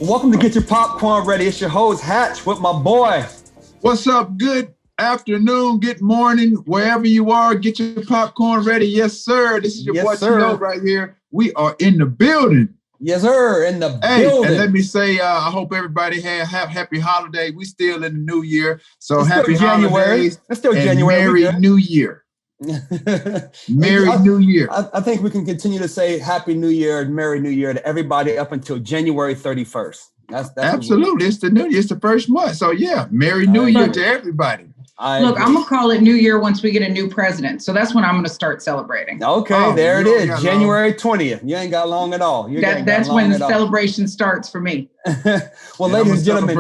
Welcome to Get Your Popcorn Ready. It's your host, Hatch, with my boy. What's up? Good afternoon, good morning, wherever you are. Get your popcorn ready. Yes, sir. This is your boy Terrell right here. We are in the building. Yes, sir. In the building. And let me say, I hope everybody have happy holiday. We still in the new year. So it's happy holidays. It's still and January. Merry New Year. Merry New Year. I think we can continue to say Happy New Year and Merry New Year to everybody up until January 31st. That's absolutely. It's the new year. It's the first month. So yeah, Merry New Year to everybody. Look, I'm gonna call it New Year once we get a new president. So that's when I'm gonna start celebrating. Okay, there it is. January 20th. You ain't got long at all. That's when the celebration starts for me. Well, ladies and gentlemen,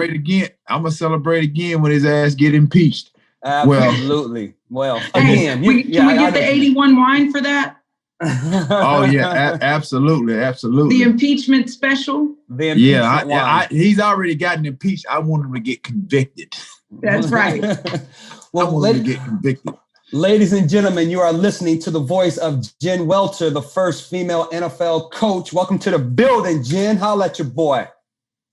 I'm gonna celebrate again when his ass get impeached. Absolutely. Well, again, can we get the 81 wine for that? Oh yeah, absolutely. The impeachment special. He's already gotten impeached. I want him to get convicted. That's right. Well, I want him to get convicted. Ladies and gentlemen, you are listening to the voice of Jen Welter, the first female NFL coach. Welcome to the building, Jen. Holla at your boy.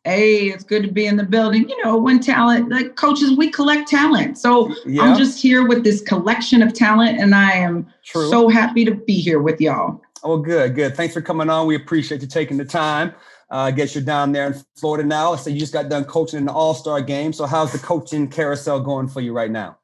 Hey, it's good to be in the building. You know, when talent, like coaches, we collect talent. So I'm just here with this collection of talent, and I am so happy to be here with y'all. Oh, good. Thanks for coming on. We appreciate you taking the time. I guess you're down there in Florida now. So you just got done coaching in the All-Star game. So how's the coaching carousel going for you right now?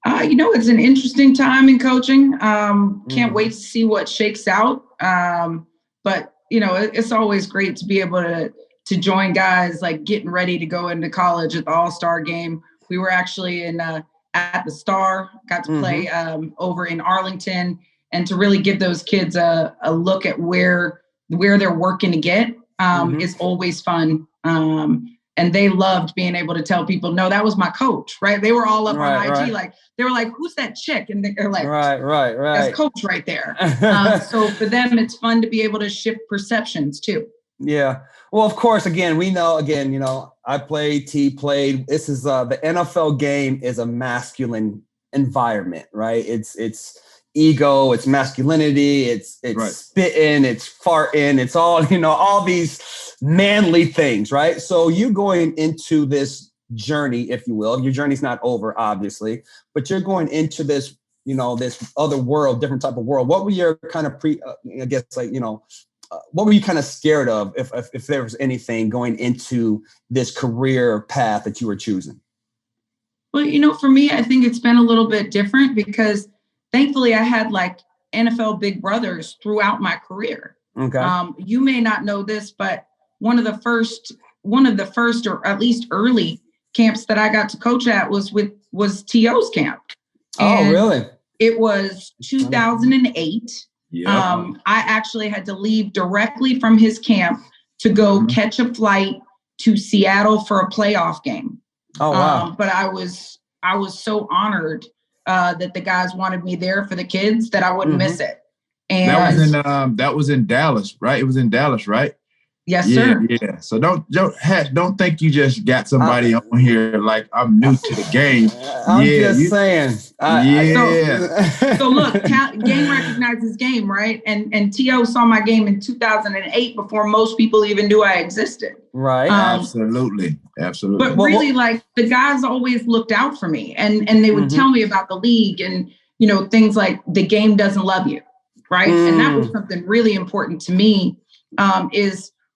It's an interesting time in coaching. Can't wait to see what shakes out. But, it's always great to be able to join guys like getting ready to go into college at the All-Star game. We were actually at the Star, got to play over in Arlington, and to really give those kids a look at where they're working to get is always fun. And they loved being able to tell people, no, that was my coach, right? They were all up on IG, like they were like, who's that chick? And they're like, right. That's coach right there. So for them, it's fun to be able to shift perceptions too. Yeah. Well, of course, we know, I played, T played. This is the NFL game is a masculine environment, right? It's ego, it's masculinity, it's spitting, it's farting, it's all, all these manly things, right? So you going into this journey, if you will, your journey's not over, obviously, but you're going into this, this other world, different type of world. What were your kind of what were you kind of scared of if there was anything going into this career path that you were choosing? Well, for me, I think it's been a little bit different because thankfully I had like NFL big brothers throughout my career. Okay. You may not know this, but one of the first or at least early camps that I got to coach at was T.O.'s camp. And really? It was 2008. I actually had to leave directly from his camp to go catch a flight to Seattle for a playoff game. Oh, wow. But I was so honored that the guys wanted me there for the kids that I wouldn't miss it. And that was in Dallas, right? It was in Dallas, right? Yes, sir. Yeah. So don't think you just got somebody on here like I'm new to the game. I'm just saying. So look, game recognizes game, right? And T.O. saw my game in 2008 before most people even knew I existed. Right. Absolutely. But really, like the guys always looked out for me, and they would tell me about the league and things like the game doesn't love you, right? And that was something really important to me.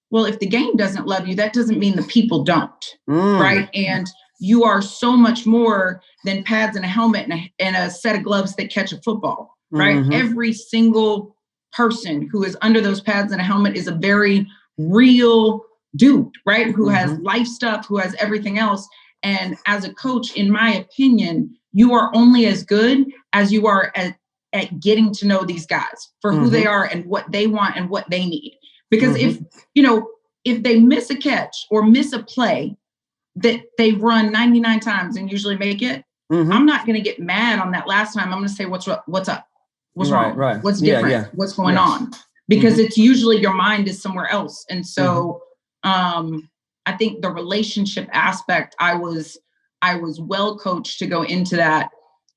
Well, if the game doesn't love you, that doesn't mean the people don't, right? And you are so much more than pads and a helmet and a set of gloves that catch a football, right? Every single person who is under those pads and a helmet is a very real dude, right? Who has life stuff, who has everything else. And as a coach, in my opinion, you are only as good as you are at getting to know these guys for who they are and what they want and what they need. Because if they miss a catch or miss a play that they run 99 times and usually make it, I'm not going to get mad on that last time. I'm going to say, what's up? What's wrong? Right. What's different? What's going on? Because it's usually your mind is somewhere else. And so I think the relationship aspect, I was well coached to go into that.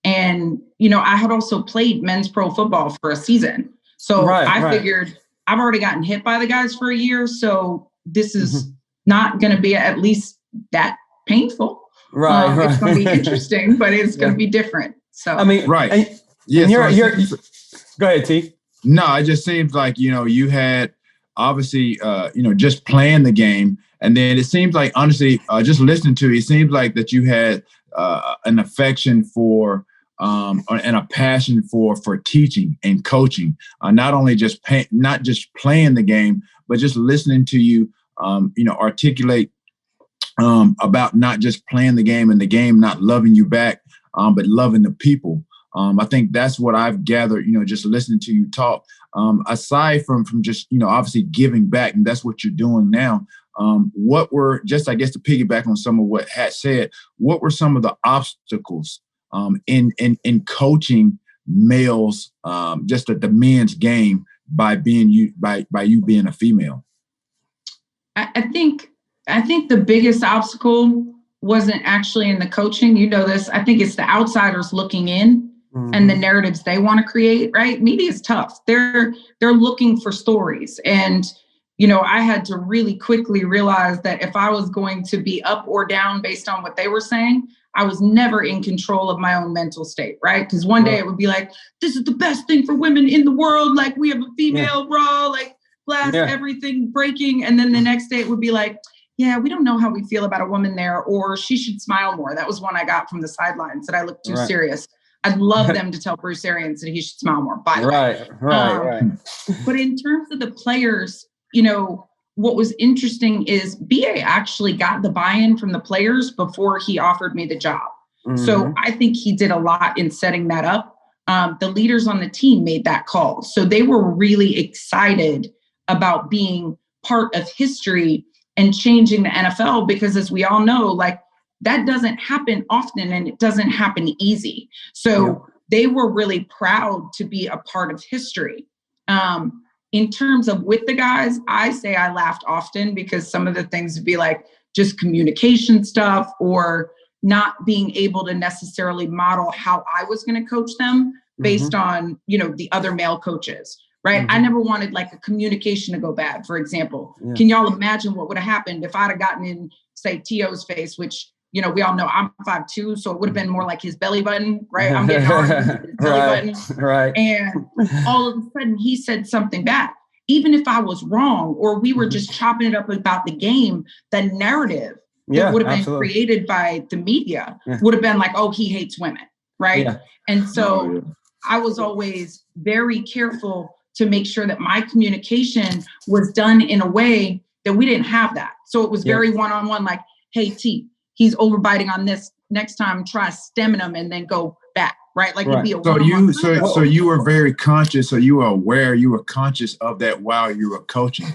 And, I had also played men's pro football for a season. So I figured I've already gotten hit by the guys for a year. So this is not going to be at least that painful. Right. It's going to be interesting, but it's going to be different. So, I mean, right. And you're go ahead, T. No, it just seems like, you had obviously, just playing the game. And then it seems like, honestly, just listening to you, it seems like that you had an affection for and a passion for teaching and coaching, not only not just playing the game, but just listening to you, articulate about not just playing the game and the game not loving you back, but loving the people. I think that's what I've gathered, just listening to you talk. Aside from just, obviously giving back, and that's what you're doing now. What were, just, I guess, to piggyback on some of what Hat said, what were some of the obstacles in coaching males, just the men's game by you being a female? I think the biggest obstacle wasn't actually in the coaching. You know this. I think it's the outsiders looking in. Mm-hmm. And the narratives they want to create, right? Media is tough. They're looking for stories. And, I had to really quickly realize that if I was going to be up or down based on what they were saying, I was never in control of my own mental state, right? Because one day it would be like, this is the best thing for women in the world. Like, we have a female raw, like glass, everything breaking. And then the next day it would be like, yeah, we don't know how we feel about a woman there, or she should smile more. That was one I got from the sidelines, that I looked too serious. I'd love them to tell Bruce Arians that he should smile more. By the way. Right. But in terms of the players, what was interesting is BA actually got the buy-in from the players before he offered me the job. Mm-hmm. So I think he did a lot in setting that up. The leaders on the team made that call. So they were really excited about being part of history and changing the NFL, because as we all know, like, that doesn't happen often and it doesn't happen easy. So they were really proud to be a part of history. In terms of with the guys, I say I laughed often because some of the things would be like just communication stuff, or not being able to necessarily model how I was going to coach them based on, the other male coaches, right? I never wanted like a communication to go bad, for example. Can y'all imagine what would have happened if I'd have gotten in, say, T.O.'s face, which, we all know I'm 5'2", so it would have been more like his belly button, right? I'm getting on his belly button. Right. And all of a sudden he said something back. Even if I was wrong, or we were just chopping it up about the game, the narrative that would have been created by the media would have been like, oh, he hates women, right? Yeah. And so I was always very careful to make sure that my communication was done in a way that we didn't have that. So it was very one-on-one, like, hey, T, he's overbiting on this. Next time, try stemming him and then go back, right? Like it'd be a so you were very conscious, so you were aware, you were conscious of that while you were coaching.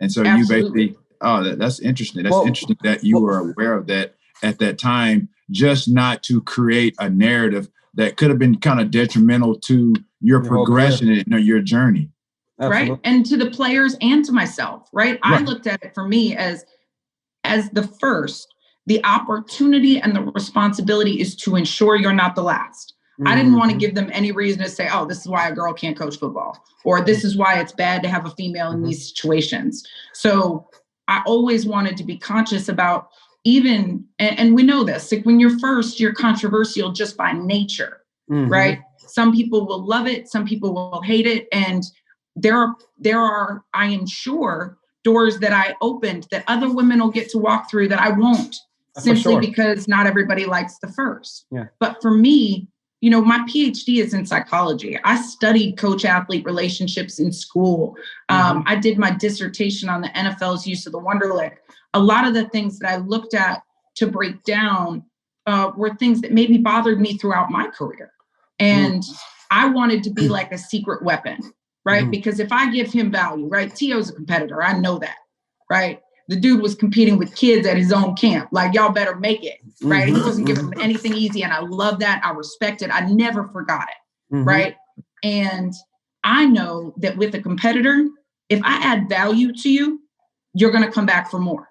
And so you basically, that's interesting. That's interesting that you were aware of that at that time, just not to create a narrative that could have been kind of detrimental to your progression and your journey. Absolutely. Right. And to the players and to myself, right? I looked at it for me as the opportunity and the responsibility is to ensure you're not the last. I didn't want to give them any reason to say, oh, this is why a girl can't coach football, or this is why it's bad to have a female in these situations. So I always wanted to be conscious about and we know this, like when you're first, you're controversial just by nature, right? Some people will love it. Some people will hate it. And there are, I am sure, doors that I opened that other women will get to walk through that I won't, simply because not everybody likes the first. Yeah. But for me, my PhD is in psychology. I studied coach-athlete relationships in school. I did my dissertation on the NFL's use of the Wonderlic. A lot of the things that I looked at to break down were things that maybe bothered me throughout my career. And I wanted to be like a secret weapon, right? Because if I give him value, right? T.O.'s a competitor. I know that, right? The dude was competing with kids at his own camp. Like, y'all better make it, right? He wasn't giving them anything easy. And I love that. I respect it. I never forgot it, right? And I know that with a competitor, if I add value to you, you're going to come back for more.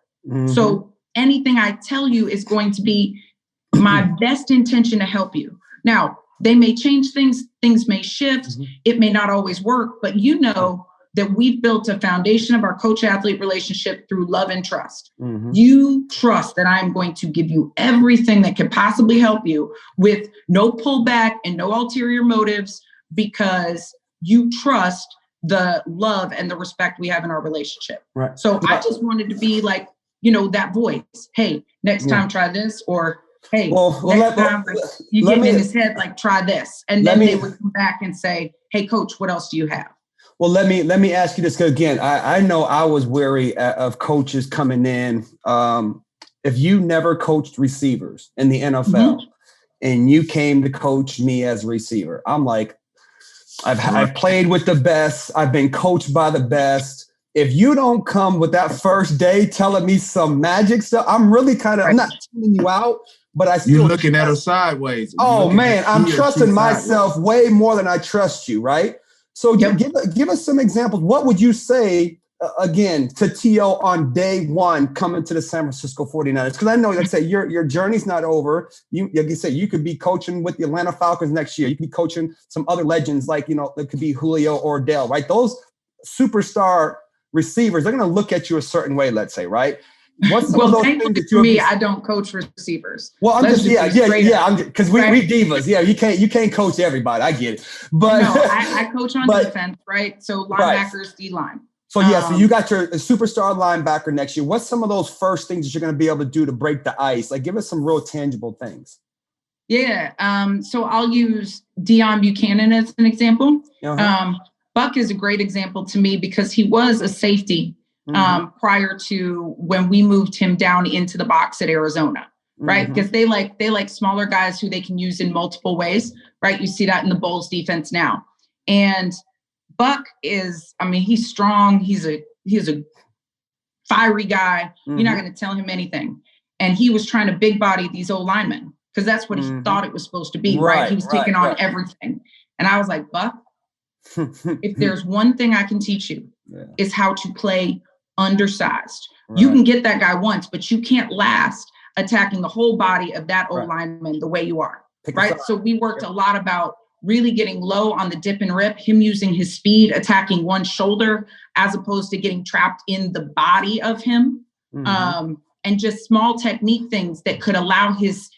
So anything I tell you is going to be my best intention to help you. Now, they may change things may shift. It may not always work, but that we've built a foundation of our coach-athlete relationship through love and trust. You trust that I'm going to give you everything that can possibly help you with no pullback and no ulterior motives, because you trust the love and the respect we have in our relationship. Right. So I just wanted to be like, you know, that voice. Hey, next time try this, or hey, next time you get in his head, like try this. And then they would come back and say, hey, coach, what else do you have? Well, let me ask you this, because again, I know I was wary of coaches coming in. If you never coached receivers in the NFL and you came to coach me as a receiver, I'm like, I've played with the best. I've been coached by the best. If you don't come with that first day telling me some magic stuff, I'm really I'm not tuning you out, but I still— You're looking at her sideways. Oh man, I'm trusting myself way more than I trust you, right? So give us some examples. What would you say, again, to T.O. on day one coming to the San Francisco 49ers? Because I know, like I said, your journey's not over. Like you said, you could be coaching with the Atlanta Falcons next year. You could be coaching some other legends like, you know, it could be Julio or Dell, right? Those superstar receivers, they're going to look at you a certain way, let's say, right? What's some of those things that for me, I don't coach receivers. Well, I'm just because we divas. Yeah, you can't coach everybody. I get it, but no, I coach on defense, right? So linebackers, D-line. So so you got your superstar linebacker next year. What's some of those first things that you're going to be able to do to break the ice? Like, give us some real tangible things. Yeah. So I'll use Deion Buchanan as an example. Buck is a great example to me because he was a safety prior to when we moved him down into the box at Arizona, right? Because they like smaller guys who they can use in multiple ways, right? You see that in the Bulls defense now. And Buck is, I mean, he's strong. He's a fiery guy. You're not going to tell him anything. And he was trying to big body these old linemen because that's what he thought it was supposed to be, right? He was taking on everything. And I was like, Buck, if there's one thing I can teach you is how to play undersized. You can get that guy once, but you can't last attacking the whole body of that old lineman the way you are, right? So we worked a lot about really getting low on the dip and rip, him using his speed, attacking one shoulder, as opposed to getting trapped in the body of him. And just small technique things that could allow his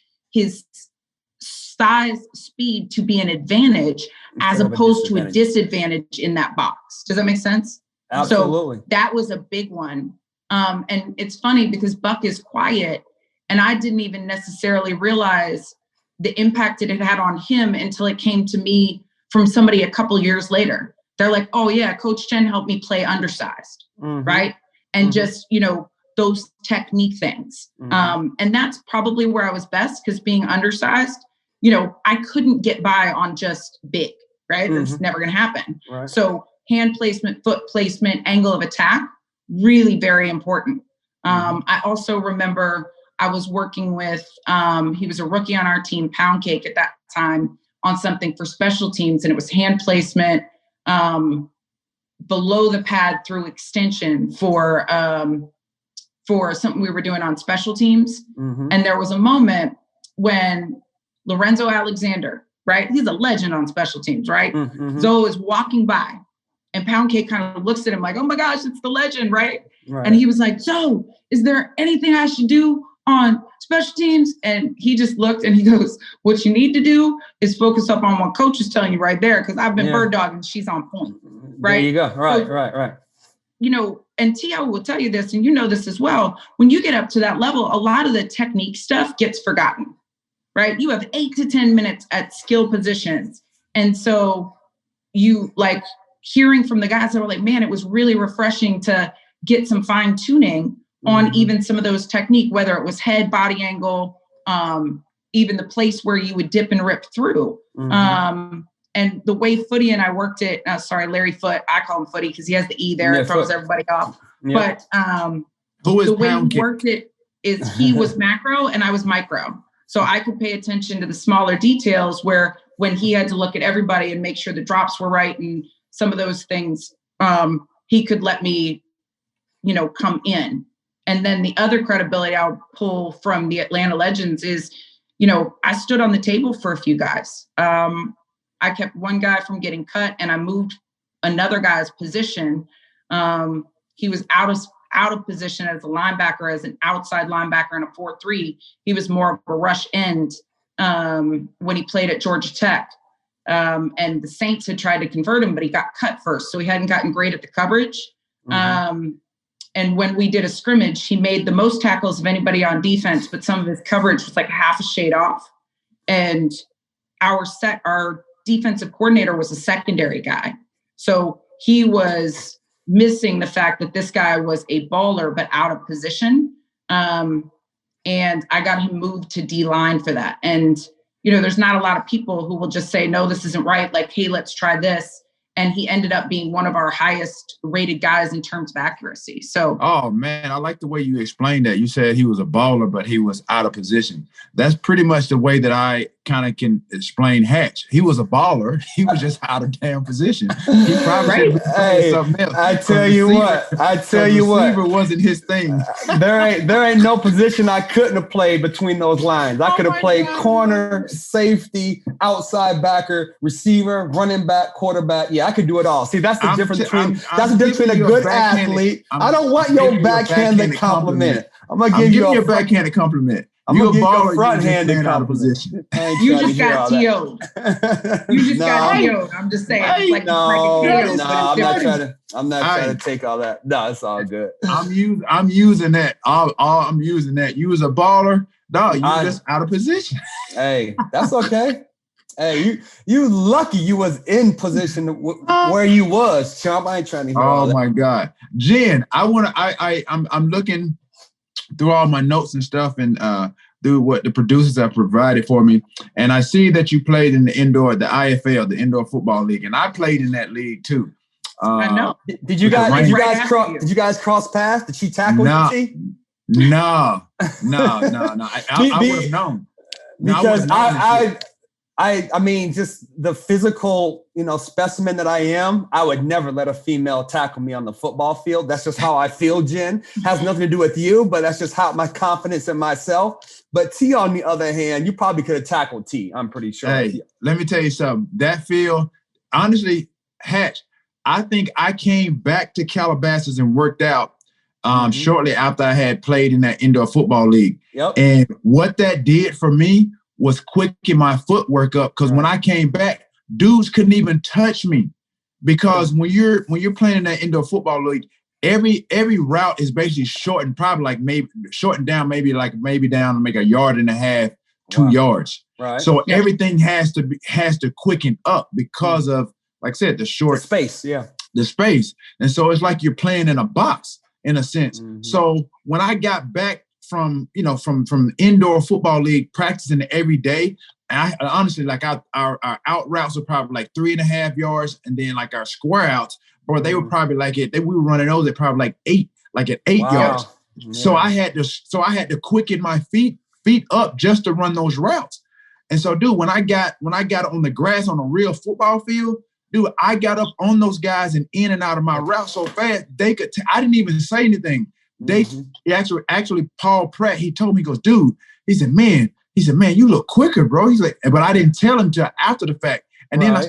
size, speed to be an advantage as opposed to a disadvantage in that box. Does that make sense? Absolutely. So that was a big one. And it's funny because Buck is quiet and I didn't even necessarily realize the impact it had on him until it came to me from somebody a couple years later. They're like, oh yeah, Coach Chen helped me play undersized. Right. And just, you know, those technique things. And that's probably where I was best because being undersized, you know, I couldn't get by on just big, right? It's never going to happen. So hand placement, foot placement, angle of attack, really very important. I also remember I was working with, he was a rookie on our team, Pound Cake at that time, on something for special teams. And it was hand placement below the pad through extension for something we were doing on special teams. And there was a moment when Lorenzo Alexander, right? He's a legend on special teams, right? Zoe is walking by and Pound Cake kind of looks at him like, oh my gosh, it's the legend, right? And he was like, Zoe, is there anything I should do on special teams? And he just looked and he goes, what you need to do is focus up on what coach is telling you right there. Cause I've been bird dogging, she's on point, right? There you go. Right. You know, and T.O. will tell you this, and you know this as well. When you get up to that level, a lot of the technique stuff gets forgotten, right? You have 8 to 10 minutes at skill positions. And so you like hearing from the guys that were like, man, it was really refreshing to get some fine tuning on even some of those technique, whether it was head, body angle, even the place where you would dip and rip through. And the way Footy and I worked it, Larry Foot, I call him Footy because he has the E there. It throws everybody off. But who is the way Pound we worked it is he was macro and I was micro. So I could pay attention to the smaller details where when he had to look at everybody and make sure the drops were right and some of those things, he could let me, you know, come in. And then the other credibility I'll pull from the Atlanta Legends is, you know, I stood on the table for a few guys. I kept one guy from getting cut and I moved another guy's position. He was out of position as a linebacker, as an outside linebacker in a 4-3. He was more of a rush end when he played at Georgia Tech. And the Saints had tried to convert him, but he got cut first. So he hadn't gotten great at the coverage. And when we did a scrimmage, he made the most tackles of anybody on defense, but some of his coverage was like half a shade off. And our defensive coordinator was a secondary guy. So he was missing the fact that this guy was a baller, but out of position. And I got him moved to D-line for that. And, there's not a lot of people who will just say, no, this isn't right. Like, hey, let's try this. And he ended up being one of our highest rated guys in terms of accuracy. So, oh man, I like the way you explained that. You said he was a baller, but he was out of position. That's pretty much the way that I kind of can explain Hatch. He was a baller. He was just out of damn position. He probably should be something else. I tell you what. Receiver wasn't his thing. There ain't no position I couldn't have played between those lines. I could have played corner, safety, outside backer, receiver, running back, quarterback. Yeah, I could do it all. See, that's the difference between a good athlete. I don't want your backhanded compliment. I'm gonna give you a backhanded compliment. I'm gonna give you a front-handed compliment. You just got TO'd. You just got TO'd. I'm just saying. I'm not trying to take all that. No, it's all good. I'm using that. I'm using that. You was a baller. Dog, you just out of position. Hey, that's okay. Hey, you lucky you was in position where you was, chump. I ain't trying to hear all that. Oh my God. Jen, I'm looking through all my notes and stuff and through what the producers have provided for me. And I see that you played in the IFL, the Indoor Football League. And I played in that league too. I know. Did you guys cross paths? Did she tackle you? No. I would have known. Because I mean, just the physical, specimen that I am, I would never let a female tackle me on the football field. That's just how I feel, Jen. Has nothing to do with you, but that's just how my confidence in myself. But T, on the other hand, you probably could have tackled T, I'm pretty sure. Hey, let me tell you something. That field, honestly, Hatch, I think I came back to Calabasas and worked out shortly after I had played in that Indoor Football League. Yep. And what that did for me was quicking my footwork up, because when I came back, dudes couldn't even touch me, because when you're playing in that Indoor Football League, every route is basically shortened, shortened down, maybe down to make 1.5 yards, 2 yards. Right. So everything has to quicken up because of, like I said, the space. Yeah. The space. And so it's like you're playing in a box in a sense. Mm-hmm. So when I got back from Indoor Football League, practicing every day, I honestly, like our out routes were probably like 3.5 yards, and then like our square outs, or they were probably we were running those at probably at 8 yards. Yeah. So I had to quicken my feet up just to run those routes. And so, dude, when I got on the grass on a real football field, dude, I got up on those guys and in and out of my route so fast they could. I didn't even say anything. Actually, Paul Pratt, he told me, he goes, dude, he said, man, you look quicker, bro. He's like, but I didn't tell him till after the fact. And then I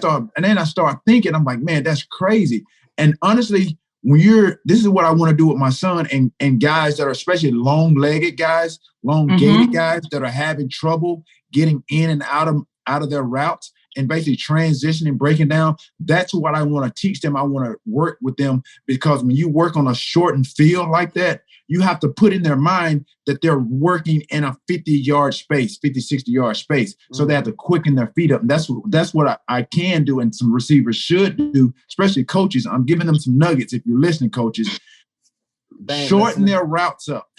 start thinking, I'm like, man, that's crazy. And honestly, this is what I want to do with my son and guys that are especially long-legged guys, long-gated guys that are having trouble getting in and out of their routes and basically transitioning, breaking down. That's what I want to teach them. I want to work with them, because when you work on a shortened field like that, you have to put in their mind that they're working in a 50-yard space, 50, 60-yard space. So they have to quicken their feet up. And that's what I can do, and some receivers should do, especially coaches. I'm giving them some nuggets. If you're listening, coaches, shorten their routes up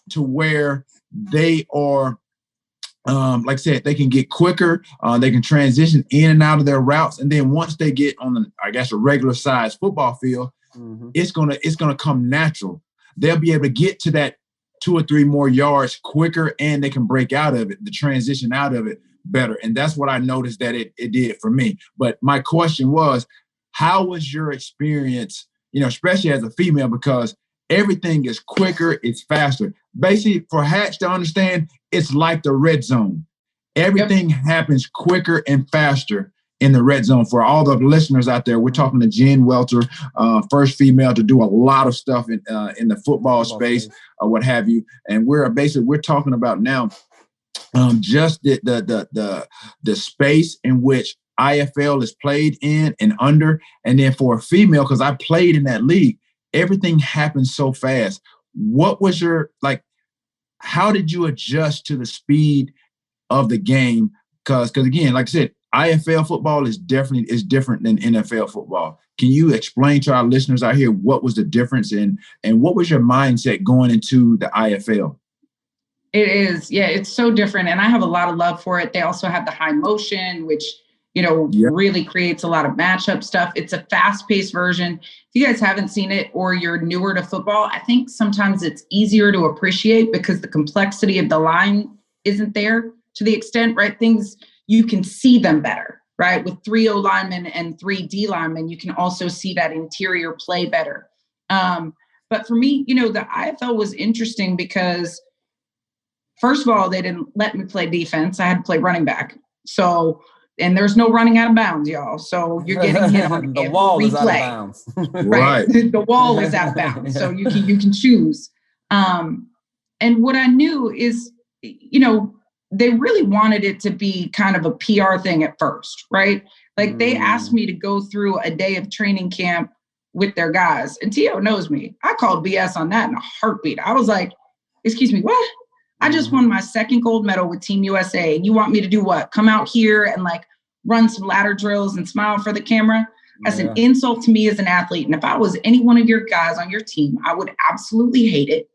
to where they are, like I said, they can get quicker. They can transition in and out of their routes. And then once they get on a regular size football field, it's gonna come natural. They'll be able to get to that 2 or 3 more yards quicker, and they can break out of it, the transition out of it better. And that's what I noticed that it did for me. But my question was, how was your experience, especially as a female, because everything is quicker, it's faster. Basically, for Hatch to understand, it's like the red zone. Everything happens quicker and faster in the red zone. For all the listeners out there, we're talking to Jen Welter, first female to do a lot of stuff in the football space, what have you. And we're talking about now just the space in which IFL is played in and under. And then for a female, because I played in that league, everything happens so fast. What was how did you adjust to the speed of the game? Because again, like I said, IFL football is different than NFL football. Can you explain to our listeners out here what was the difference and what was your mindset going into the IFL? It is. Yeah, it's so different. And I have a lot of love for it. They also have the high motion, which, really creates a lot of matchup stuff. It's a fast-paced version. If you guys haven't seen it or you're newer to football, I think sometimes it's easier to appreciate because the complexity of the line isn't there to the extent, right? Things, you can see them better, right? With 3 O linemen and 3 D linemen, you can also see that interior play better. But for me, the IFL was interesting because, first of all, they didn't let me play defense. I had to play running back. So, and there's no running out of bounds, y'all. So you're getting hit on the every wall replay. is out of bounds. Right. The wall is out of bounds. So you can choose. And what I knew is, they really wanted it to be kind of a PR thing at first, right? Like they asked me to go through a day of training camp with their guys. And T.O. knows me. I called BS on that in a heartbeat. I was like, excuse me, what? I just won my 2nd gold medal with Team USA. And you want me to do what? Come out here and run some ladder drills and smile for the camera? That's an insult to me as an athlete. And if I was any one of your guys on your team, I would absolutely hate it.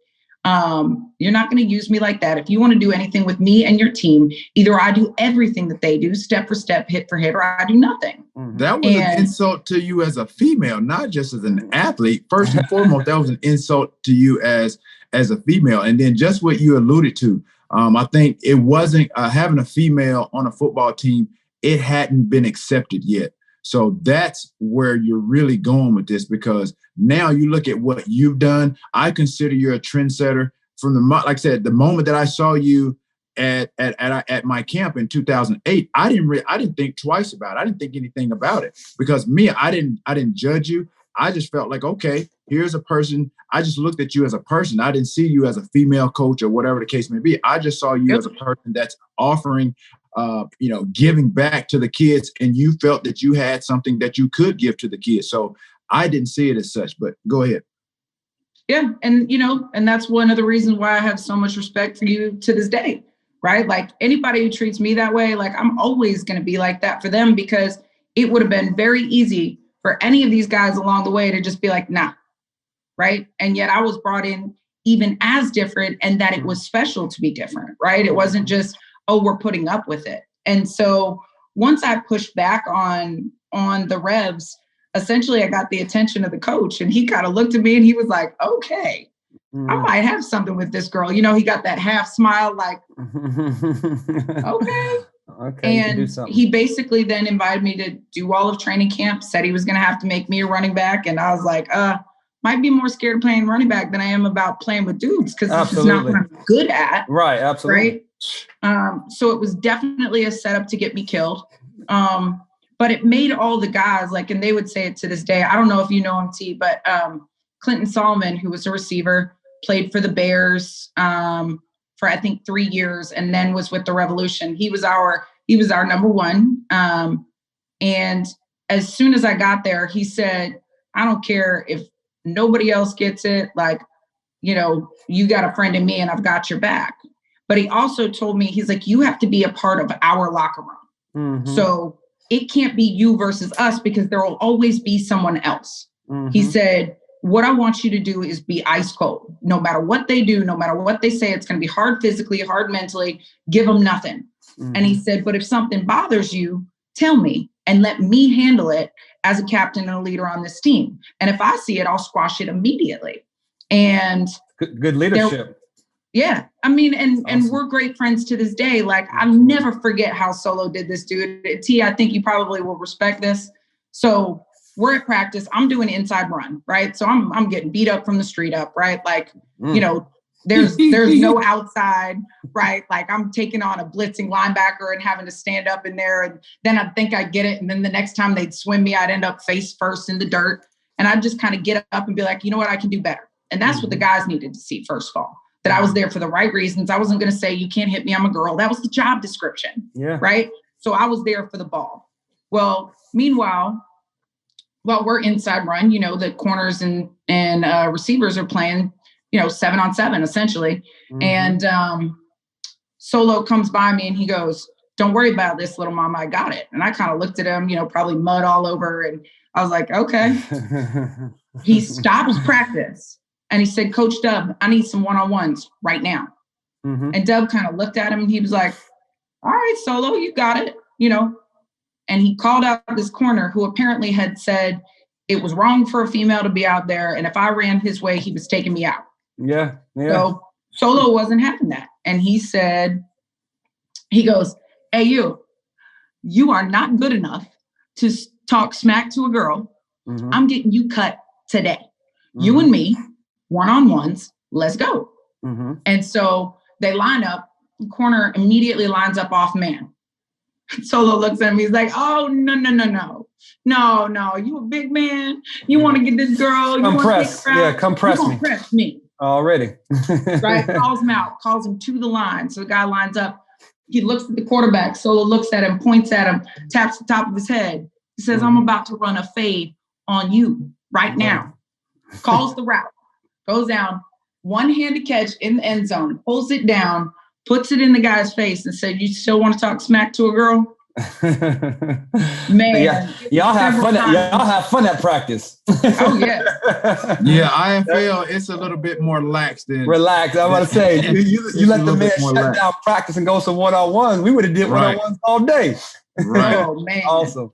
You're not going to use me like that. If you want to do anything with me and your team, either I do everything that they do, step for step, hit for hit, or I do nothing. That was an insult to you as a female, not just as an athlete. First and foremost, that was an insult to you as a female. And then just what you alluded to, I think it wasn't having a female on a football team. It hadn't been accepted yet. So that's where you're really going with this, because now you look at what you've done. I consider you're a trendsetter from like I said, the moment that I saw you at my camp in 2008, I didn't think twice about it. I didn't think anything about it because I didn't judge you. I just felt like, okay, here's a person. I just looked at you as a person. I didn't see you as a female coach or whatever the case may be. I just saw you as a person that's offering, giving back to the kids, and you felt that you had something that you could give to the kids. So I didn't see it as such, but go ahead. Yeah. And, and that's one of the reasons why I have so much respect for you to this day, right? Like anybody who treats me that way, I'm always going to be like that for them, because it would have been very easy for any of these guys along the way to just be like, nah. Right. And yet I was brought in even as different, and that it was special to be different. Right. It wasn't just, oh, we're putting up with it. And so once I pushed back on the Revs, essentially I got the attention of the coach, and he kind of looked at me and he was like, okay, I might have something with this girl. He got that half smile, like, okay. And he basically then invited me to do all of training camp, said he was going to have to make me a running back. And I was like, might be more scared of playing running back than I am about playing with dudes, because this is not what I'm good at. Right. Absolutely. Right. So it was definitely a setup to get me killed. But it made all the guys and they would say it to this day. I don't know if you know him, T, but Clinton Solomon, who was a receiver, played for the Bears for I think 3 years, and then was with the Revolution. He was our number one. And as soon as I got there, he said, I don't care if nobody else gets it. You got a friend in me and I've got your back. But he also told me, he's like, you have to be a part of our locker room. Mm-hmm. So it can't be you versus us, because there will always be someone else. Mm-hmm. He said, what I want you to do is be ice cold. No matter what they do, no matter what they say, it's going to be hard physically, hard mentally, give them nothing. Mm-hmm. And he said, but if something bothers you, tell me and let me handle it as a captain and a leader on this team. And if I see it, I'll squash it immediately. And good leadership. Yeah. I mean, and we're great friends to this day. I'll never forget how Solo did this, dude. T, I think you probably will respect this. So we're at practice. I'm doing inside run, right? So I'm getting beat up from the street up, right? There's no outside, right? Like I'm taking on a blitzing linebacker and having to stand up in there. And then I'd think I'd get it. And then the next time they'd swim me, I'd end up face first in the dirt. And I'd just kind of get up and be like, you know what, I can do better. And that's what the guys needed to see first of all, that I was there for the right reasons. I wasn't going to say, you can't hit me, I'm a girl. That was the job description, right? So I was there for the ball. Well, meanwhile, while we're inside run, you know, the corners and receivers are playing, you know, 7-on-7 essentially. And Solo comes by me and he goes, don't worry about this, little mama, I got it. And I kind of looked at him, you know, probably mud all over. And I was like, okay. He stops practice and he said, Coach Dub, I need some one-on-ones right now. And Dub kind of looked at him and he was like, all right, Solo, you got it, you know. And he called out this corner who apparently had said it was wrong for a female to be out there. And if I ran his way, he was taking me out. So Solo wasn't having that. And he said, he goes, hey, you are not good enough to talk smack to a girl. I'm getting you cut today. You and me, one-on-ones, let's go. And so they line up. The corner immediately lines up off man. Solo looks at me. He's like, oh, no. You a big man. You want to get this girl. Come press. Come press me. Press me. Already. Right? Calls him out. Calls him to the line. So the guy lines up. He looks at the quarterback. Solo looks at him, points at him, taps the top of his head. He says, I'm about to run a fade on you right now. Calls the route. Goes down. One-handed catch in the end zone. Pulls it down. Puts it in the guy's face and said, you still want to talk smack to a girl? Man. Y'all have fun. Y'all have fun at practice. Oh, yeah. IFL, it's a little bit more lax than. Relax. I'm about to say, you let the man shut down practice and go some one-on-ones. We would have did one-on-ones all day. Right. Oh, man. Awesome.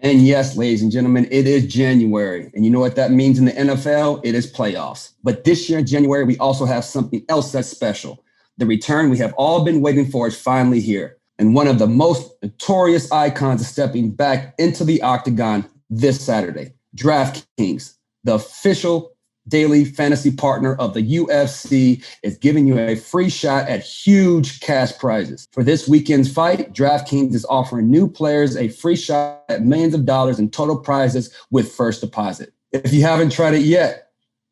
And yes, ladies and gentlemen, it is January. And you know what that means in the NFL? It is playoffs. But this year in January, we also have something else that's special. The return we have all been waiting for is finally here. And one of the most notorious icons is stepping back into the octagon this Saturday. DraftKings, the official daily fantasy partner of the UFC, is giving you a free shot at huge cash prizes. For this weekend's fight, DraftKings is offering new players a free shot at millions of dollars in total prizes with first deposit. If you haven't tried it yet,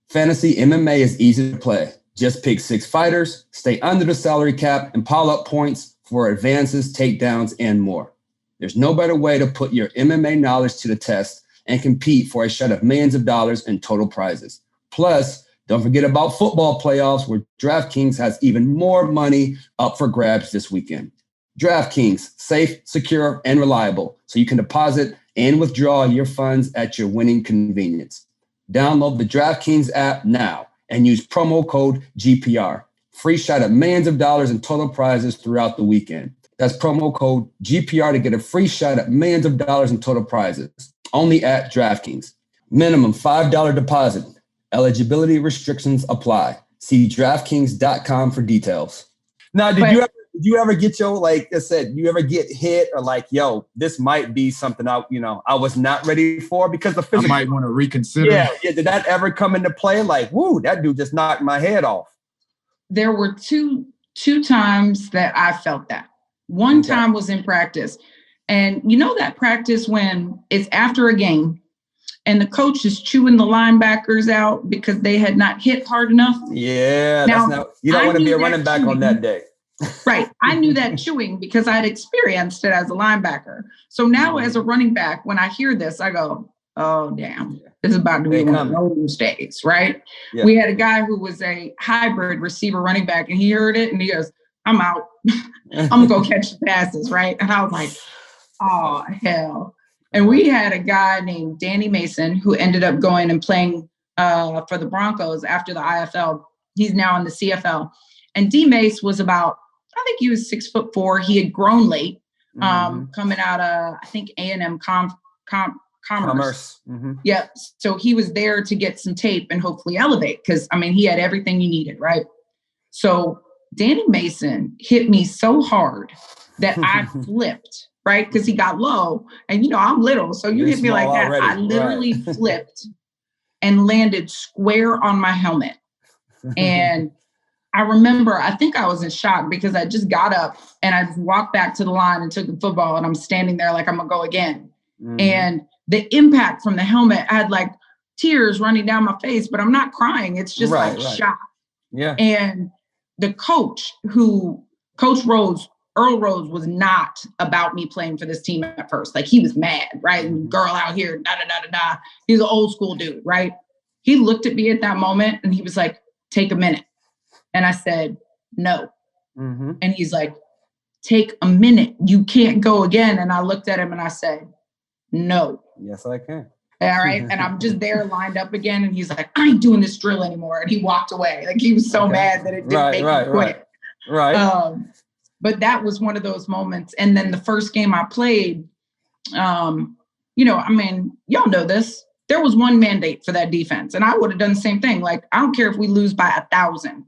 fantasy MMA is easy to play. Just pick 6 fighters, stay under the salary cap, and pile up points for advances, takedowns, and more. There's no better way to put your MMA knowledge to the test and compete for a shot of millions of dollars in total prizes. Plus, don't forget about football playoffs where DraftKings has even more money up for grabs this weekend. DraftKings, safe, secure, and reliable, so you can deposit and withdraw your funds at your winning convenience. Download the DraftKings app now and use promo code GPR. Free shot at millions of dollars in total prizes throughout the weekend. That's promo code GPR to get a free shot at millions of dollars in total prizes. Only at DraftKings. Minimum $5 deposit. Eligibility restrictions apply. See DraftKings.com for details. Now, did you ever get your, like I said, you ever get hit or like, yo, this might be something I was not ready for because the physical. I might want to reconsider. Yeah. Did that ever come into play? Like, woo, that dude just knocked my head off. There were two times that I felt that. One time was in practice. And you know that practice when it's after a game and the coach is chewing the linebackers out because they had not hit hard enough? Yeah. You don't want to be a running back on that day. Right. I knew that chewing because I had experienced it as a linebacker. So now as a running back, when I hear this, I go, oh, damn, this is about to be one of those days, right? Yeah. We had a guy who was a hybrid receiver running back, and he heard it, and he goes, I'm out. I'm going to go catch the passes, right? And I was like, oh, hell. And we had a guy named Danny Mason who ended up going and playing for the Broncos after the IFL. He's now in the CFL. And D Mace was about, I think he was 6'4". He had grown late, coming out of, I think, A&M Commerce. Mm-hmm. Yep. So he was there to get some tape and hopefully elevate because, I mean, he had everything you needed, right? So Danny Mason hit me so hard that I flipped, right? Because he got low. And, you know, I'm little. So you hit me like that. Already. I literally flipped and landed square on my helmet. And I remember, I think I was in shock because I just got up and I just walked back to the line and took the football, and I'm standing there like I'm gonna go again. Mm-hmm. And the impact from the helmet, I had like tears running down my face, but I'm not crying. It's just shock. Yeah. And the coach Coach Rose, Earl Rose, was not about me playing for this team at first. Like, he was mad, right? Mm-hmm. Girl out here, da-da-da-da-da. He's an old school dude, right? He looked at me at that moment and he was like, take a minute. And I said, no. Mm-hmm. And he's like, take a minute. You can't go again. And I looked at him and I said, no. Yes, I can. All right. And I'm just there lined up again. And he's like, I ain't doing this drill anymore. And he walked away. Like, he was so mad that it didn't make him quit. Right. But that was one of those moments. And then the first game I played, you know, I mean, y'all know this. There was one mandate for that defense. And I would have done the same thing. Like, I don't care if we lose by 1,000.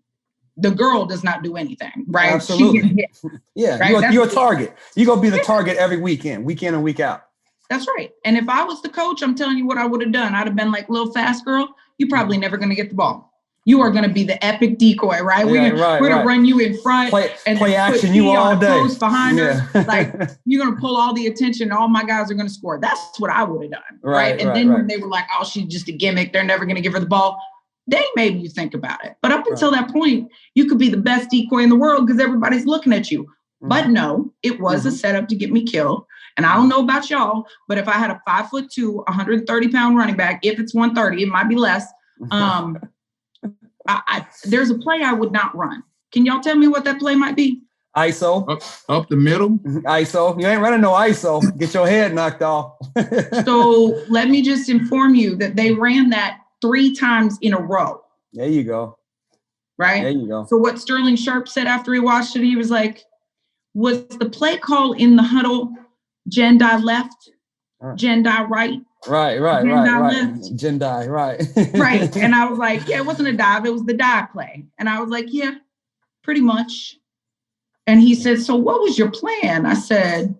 The girl does not do anything, right? Absolutely. She gets hit, yeah, right? You're a target. You're going to be the target every weekend and week out. That's right. And if I was the coach, I'm telling you what I would have done. I'd have been like, little fast girl, you're probably never going to get the ball. You are going to be the epic decoy, right? We're going to run you in front and play action you all day. Behind her. Like, you're going to pull all the attention. All my guys are going to score. That's what I would have done, right? And then when they were like, oh, she's just a gimmick, they're never going to give her the ball. Then maybe you think about it. But up until that point, you could be the best decoy in the world because everybody's looking at you. Mm-hmm. But no, it was a setup to get me killed. And I don't know about y'all, but if I had a 5'2", 130-pound running back, if it's 130, it might be less. There's a play I would not run. Can y'all tell me what that play might be? ISO. Up the middle? ISO. You ain't running no ISO. Get your head knocked off. So let me just inform you that they ran that 3 times in a row. There you go. Right? There you go. So what Sterling Sharp said after he watched it, he was like, was the play call in the huddle, Jendai left, Jendai right? Right. Left. Jendai, right. Right. And I was like, yeah, it wasn't a dive. It was the dive play. And I was like, yeah, pretty much. And he said, so what was your plan? I said,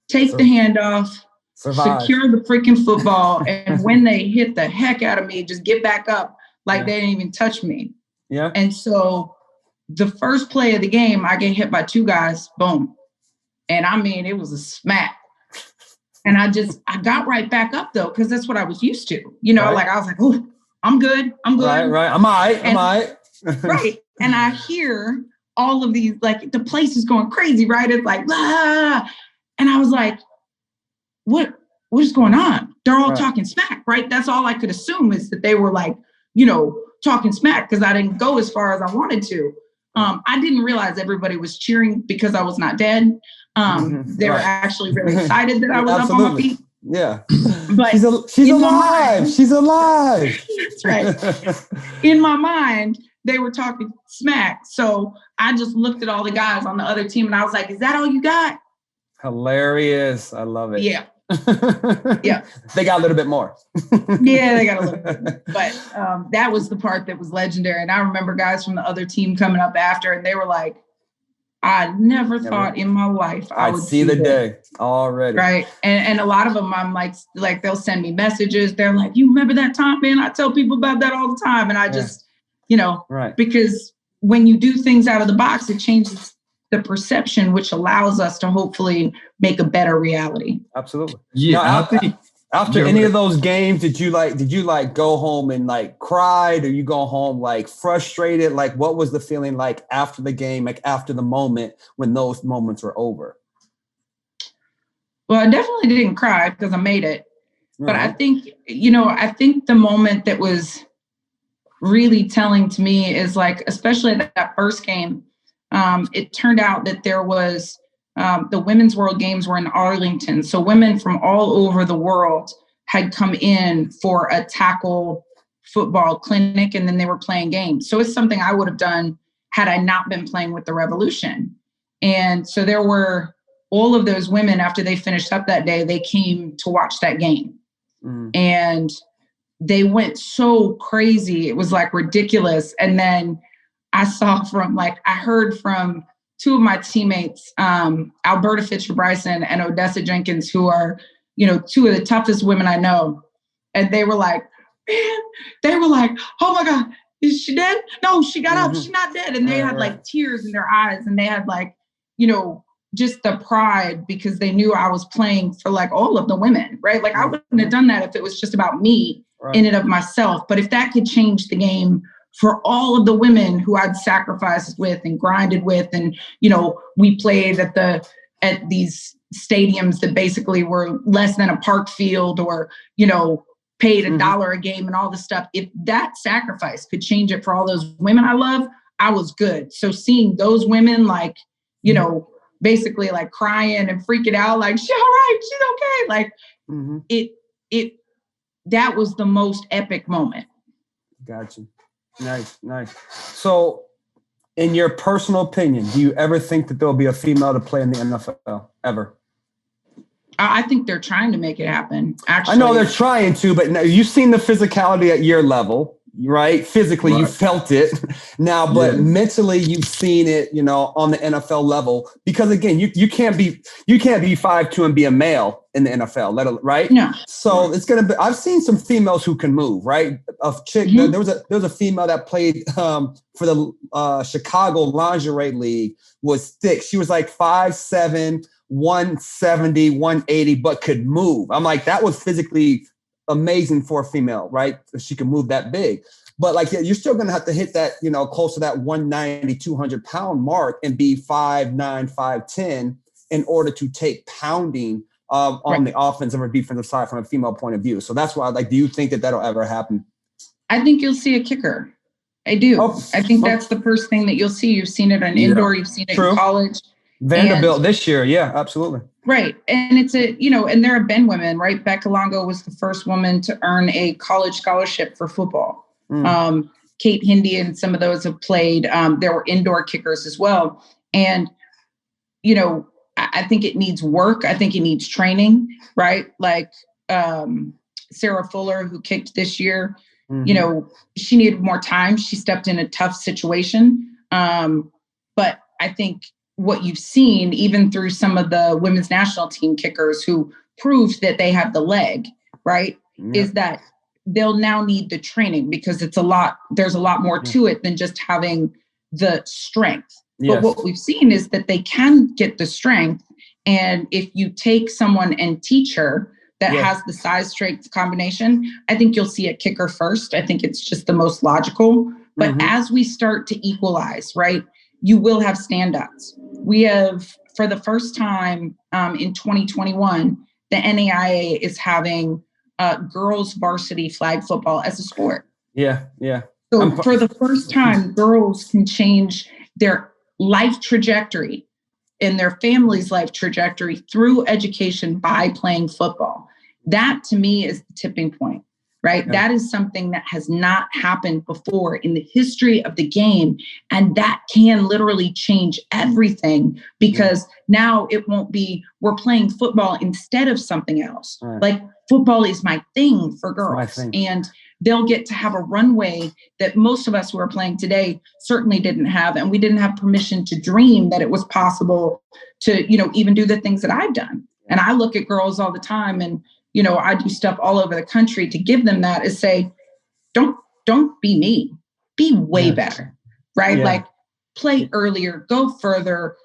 take the handoff. Survive. Secure the freaking football, and when they hit the heck out of me, just get back up like they didn't even touch me. Yeah. And so the first play of the game, I get hit by 2 guys, boom. And I mean, it was a smack. And I got right back up though, because that's what I was used to. You know, like I was like, oh, I'm good. Right. I'm all right. Right. And I hear all of these, like, the place is going crazy, right? It's like, ah. And I was like, what is going on? They're all talking smack, right? That's all I could assume is that they were like, you know, talking smack because I didn't go as far as I wanted to. I didn't realize everybody was cheering because I was not dead. They were actually really excited that I was up on my feet. Yeah. But she's alive. She's alive. That's right. In my mind, they were talking smack. So I just looked at all the guys on the other team and I was like, is that all you got? Hilarious. I love it. Yeah. Yeah. They got a little bit more. Yeah, they got a little bit. But that was the part that was legendary. And I remember guys from the other team coming up after and they were like, I never thought in my life I would see the day already. Right. And a lot of them, I'm like they'll send me messages. They're like, you remember that time, man? I tell people about that all the time. And I just, you know, because when you do things out of the box, it changes the perception, which allows us to hopefully make a better reality. Absolutely. Yeah. Now, I think after any of those games, did you go home and like cried, or you go home like frustrated? Like, what was the feeling like after the game, like after the moment when those moments were over? Well, I definitely didn't cry because I made it. But I think the moment that was really telling to me is like, especially that first game, it turned out that there was the Women's World Games were in Arlington. So women from all over the world had come in for a tackle football clinic, and then they were playing games. So it's something I would have done had I not been playing with the Revolution. And so there were all of those women, after they finished up that day, they came to watch that game. And they went so crazy. It was like ridiculous. And then I heard from 2 of my teammates, Alberta Fisher-Bryson and Odessa Jenkins, who are, 2 of the toughest women I know. And they were like, oh my God, is she dead? No, she got up. She's not dead. And they had like tears in their eyes, and they had like, just the pride because they knew I was playing for like all of the women, right? Like I wouldn't have done that if it was just about me in and of myself. But if that could change the game for all of the women who I'd sacrificed with and grinded with, and, we played at these stadiums that basically were less than a park field or, paid $1 a game and all this stuff. If that sacrifice could change it for all those women I love, I was good. So seeing those women like, basically like crying and freaking out, like, she's all right, she's okay. Like that was the most epic moment. Gotcha. Nice. So in your personal opinion, do you ever think that there'll be a female to play in the NFL ever? I think they're trying to make it happen. Actually, I know they're trying to, but now you've seen the physicality at your level, right? Physically, you felt it now, but mentally, you've seen it, on the NFL level. Because again, you can't be 5'2" and be a male in the NFL, right? No. So it's gonna be. I've seen some females who can move, right? A chick. There was a female that played for the Chicago Lingerie League. Was thick. She was like 5'7". 170, 180, but could move. I'm like, that was physically amazing for a female, right? She can move that big. But like, you're still going to have to hit that, close to that 190, 200 pound mark and be 5'9", 5'10" in order to take pounding on the offensive or defensive side from a female point of view. So that's why, do you think that that'll ever happen? I think you'll see a kicker. I do. I think that's the first thing that you'll see. You've seen it on indoor. You've seen it in college. Vanderbilt this year. Yeah, absolutely. Right. And it's and there have been women, right? Becca Longo was the first woman to earn a college scholarship for football. Kate Hindy and some of those have played. There were indoor kickers as well. And, I think it needs work. I think it needs training, right? Like Sarah Fuller, who kicked this year, she needed more time. She stepped in a tough situation. But I think what you've seen, even through some of the women's national team kickers who proved that they have the leg, right, is that they'll now need the training because there's a lot more to it than just having the strength. But what we've seen is that they can get the strength. And if you take someone and teach her that has the size strength combination, I think you'll see a kicker first. I think it's just the most logical. But as we start to equalize, right, you will have standouts. We have, for the first time in 2021, the NAIA is having girls varsity flag football as a sport. Yeah. So for the first time, girls can change their life trajectory and their family's life trajectory through education by playing football. That, to me, is the tipping point. Right. Yeah. That is something that has not happened before in the history of the game. And that can literally change everything because now it won't be we're playing football instead of something else. Right. Like football is my thing for girls. And they'll get to have a runway that most of us who are playing today certainly didn't have. And we didn't have permission to dream that it was possible to, even do the things that I've done. And I look at girls all the time and I do stuff all over the country to give them that is say, don't be me, be way better, right? Like play earlier, go further,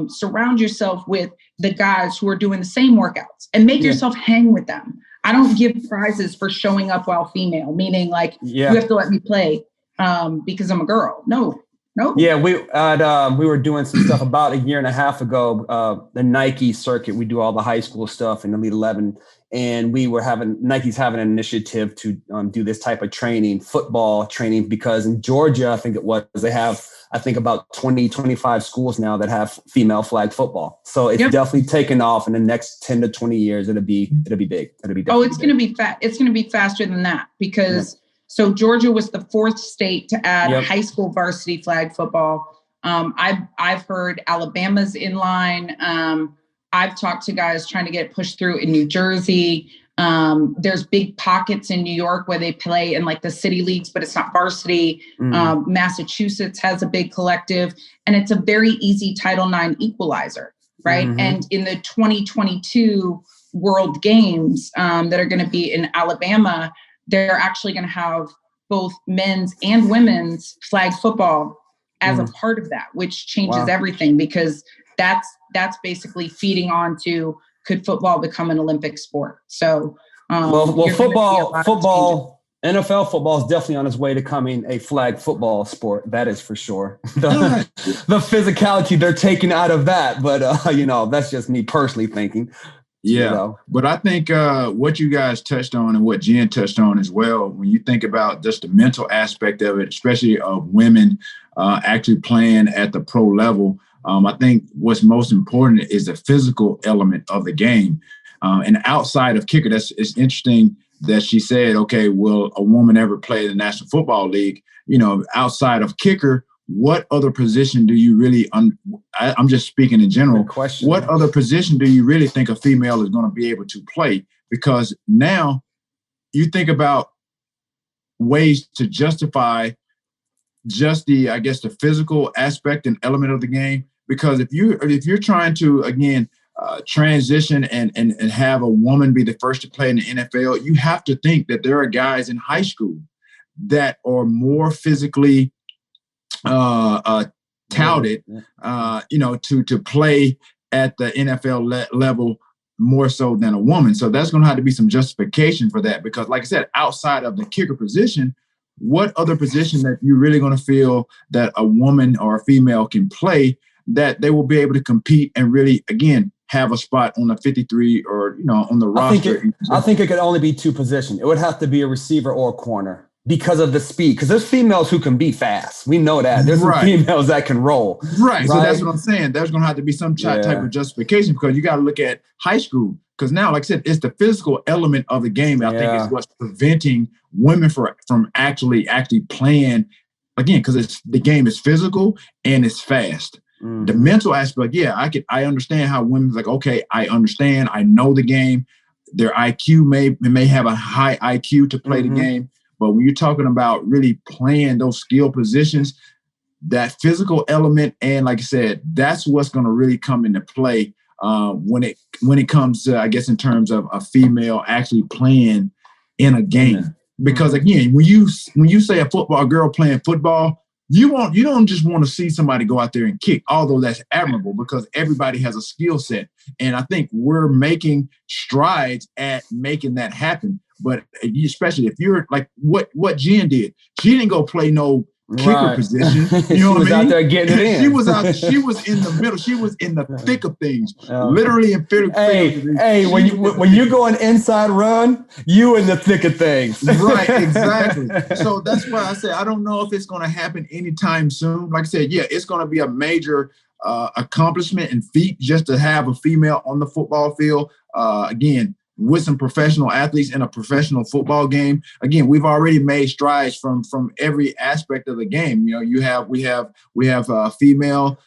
surround yourself with the guys who are doing the same workouts and make yourself hang with them. I don't give prizes for showing up while female, meaning like you have to let me play because I'm a girl. No. Yeah, we were doing some stuff about a year and a half ago, the Nike circuit. We do all the high school stuff in Elite 11. And Nike's having an initiative to do this type of training, football training, because in Georgia, I think it was, they have, about 20, 25 schools now that have female flag football. So it's definitely taken off in the next 10 to 20 years. It'll be big. It'll be it's going to be it's going to be faster than that because so Georgia was the fourth state to add high school varsity flag football. I've heard Alabama's in line. I've talked to guys trying to get it pushed through in New Jersey. There's big pockets in New York where they play in like the city leagues, but it's not varsity. Massachusetts has a big collective, and it's a very easy Title IX equalizer, right? And in the 2022 World Games that are going to be in Alabama, they're actually going to have both men's and women's flag football as a part of that, which changes everything, because that's basically feeding on to, could football become an Olympic sport? So, football, NFL football is definitely on its way to coming a flag football sport. That is for sure. The physicality they're taking out of that, but that's just me personally thinking. Yeah, but I think what you guys touched on and what Jen touched on as well, when you think about just the mental aspect of it, especially of women actually playing at the pro level, I think what's most important is the physical element of the game. And outside of kicker, it's interesting that she said, okay, will a woman ever play in the National Football League? Outside of kicker, what other position do you really, I'm just speaking in general, what other position do you really think a female is going to be able to play? Because now you think about ways to justify just the physical aspect and element of the game. Because if you're trying to, again, transition and have a woman be the first to play in the NFL, you have to think that there are guys in high school that are more physically touted, to play at the NFL level more so than a woman. So that's going to have to be some justification for that, because like I said, outside of the kicker position, what other position that you're really going to feel that a woman or a female can play that they will be able to compete and really, again, have a spot on the 53 or, on the roster? I think it could only be two positions. It would have to be a receiver or a corner because of the speed. Because there's females who can be fast. We know that. There's some females that can roll. Right. So that's what I'm saying. There's going to have to be some type of justification, because you got to look at high school. Because now, like I said, it's the physical element of the game, I think, is what's preventing women from actually playing, again, because the game is physical and it's fast. The mental aspect, I understand how women's like, okay, I understand, I know the game. Their IQ may have a high IQ to play the game, but when you're talking about really playing those skill positions, that physical element, and like I said, that's what's going to really come into play when it comes to, I guess, in terms of a female actually playing in a game. Because again, when you say a football girl playing football, you don't just want to see somebody go out there and kick, although that's admirable, because everybody has a skill set. And I think we're making strides at making that happen. But especially if you're like what Jen did, she didn't go play no kicker position. You know what I mean? Out there getting it in. She was in the middle. She was in the thick of things, literally and figuratively. Hey, when you go an inside run, you in the thick of things. Right, exactly. So that's why I say I don't know if it's going to happen anytime soon. Like I said, it's going to be a major accomplishment and feat just to have a female on the football field. Again, with some professional athletes in a professional football game. Again, we've already made strides from every aspect of the game. We have female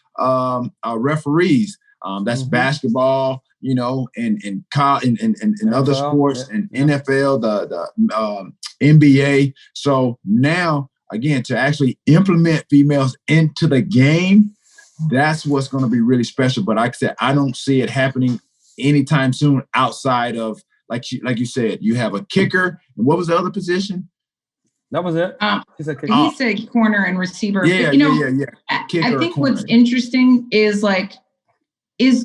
referees. That's basketball, and other sports, and NFL, the NBA. So now, again, to actually implement females into the game, that's what's going to be really special. But like I said, I don't see it happening anytime soon outside of, like you said, you have a kicker. And what was the other position? That was it. He said corner and receiver. Yeah. I think what's interesting is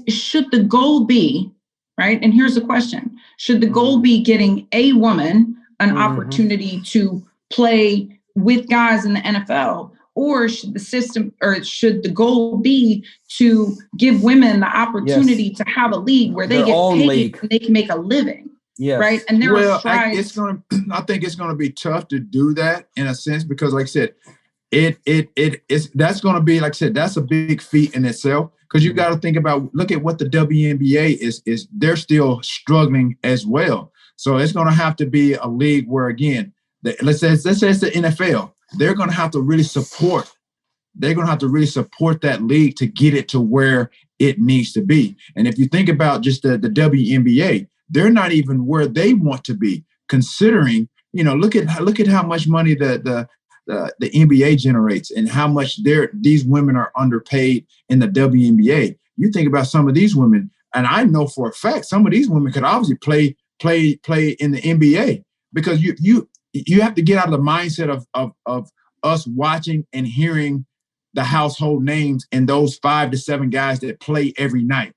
should the goal be, right? And here's the question. Should the goal be getting a woman an opportunity to play with guys in the NFL? Or should the goal be to give women the opportunity to have a league where they get paid and they can make a living? Yes. Right. And I think it's going to be tough to do that in a sense, because like I said, that's going to be, like I said, that's a big feat in itself, because you got to think about, look at what the WNBA is they're still struggling as well. So it's going to have to be a league where, again, let's say it's the NFL. They're going to have to really support. They're going to have to really support that league to get it to where it needs to be. And if you think about just the WNBA, they're not even where they want to be. Considering, look at how much money the NBA generates and how much these women are underpaid in the WNBA. You think about some of these women, and I know for a fact some of these women could obviously play in the NBA, because you have to get out of the mindset of us watching and hearing the household names and those 5 to 7 guys that play every night.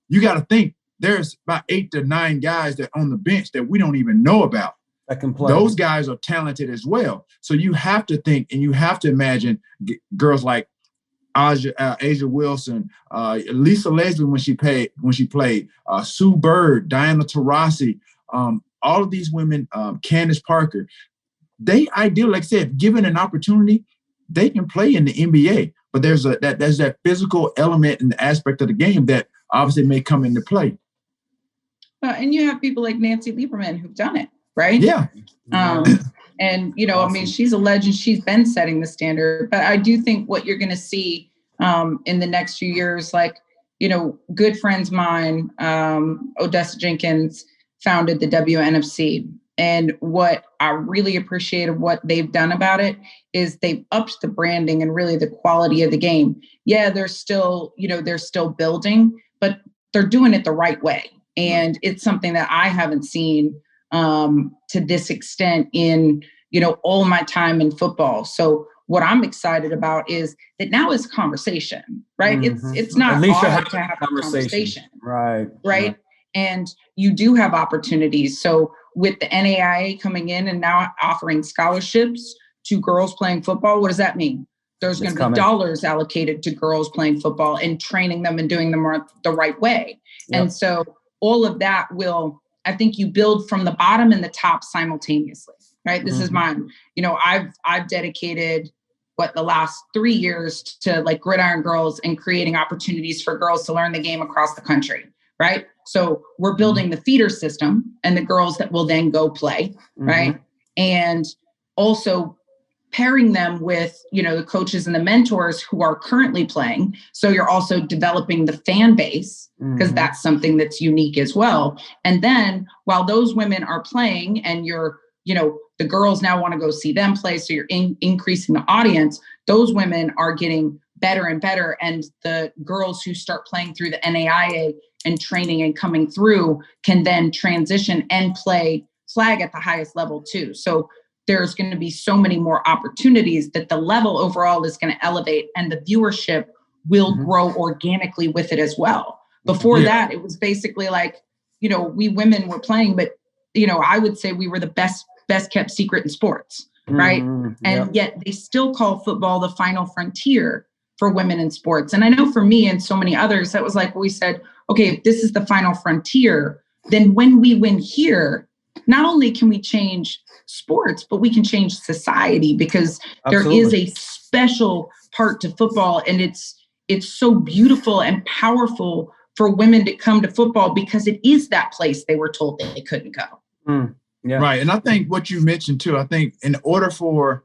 You got to think there's about 8 to 9 guys that on the bench that we don't even know about. That can play. Those guys are talented as well. So you have to think and you have to imagine girls like Asia Wilson, Lisa Leslie when she played, Sue Bird, Diana Taurasi, all of these women, Candace Parker. They ideally, like I said, given an opportunity, they can play in the NBA. But there's that physical element and aspect of the game that obviously may come into play. And you have people like Nancy Lieberman who've done it, right? Yeah. And, awesome. I mean, she's a legend. She's been setting the standard. But I do think what you're going to see in the next few years, like, good friends of mine, Odessa Jenkins, founded the WNFC. And what I really appreciated what they've done about it is they've upped the branding and really the quality of the game. Yeah, they're still building, but they're doing it the right way. And it's something that I haven't seen to this extent in, all my time in football. So what I'm excited about is that now it's conversation, right? Mm-hmm. It's not hard to have a conversation. Right. And you do have opportunities. So with the NAIA coming in and now offering scholarships to girls playing football, what does that mean? There's going to be dollars allocated to girls playing football and training them and doing them the right way. Yep. And so all of that will, I think you build from the bottom and the top simultaneously, right? This is mine. I've dedicated the last 3 years to like Gridiron Girls and creating opportunities for girls to learn the game across the country, right? So we're building the feeder system and the girls that will then go play, right? And also pairing them with, the coaches and the mentors who are currently playing. So you're also developing the fan base because that's something that's unique as well. And then while those women are playing and you're, the girls now want to go see them play. So you're increasing the audience. Those women are getting better and better. And the girls who start playing through the NAIA and training and coming through can then transition and play flag at the highest level too. So there's going to be so many more opportunities that the level overall is going to elevate and the viewership will grow organically with it as well. Before that, it was basically like, we women were playing, but, I would say we were the best kept secret in sports, right? And yet they still call football the final frontier for women in sports. And I know for me and so many others, that was like, we said, okay, if this is the final frontier, then when we win here, not only can we change sports, but we can change society because there is a special part to football. And it's so beautiful and powerful for women to come to football because it is that place they were told they couldn't go. Right. And I think what you mentioned too, I think in order for,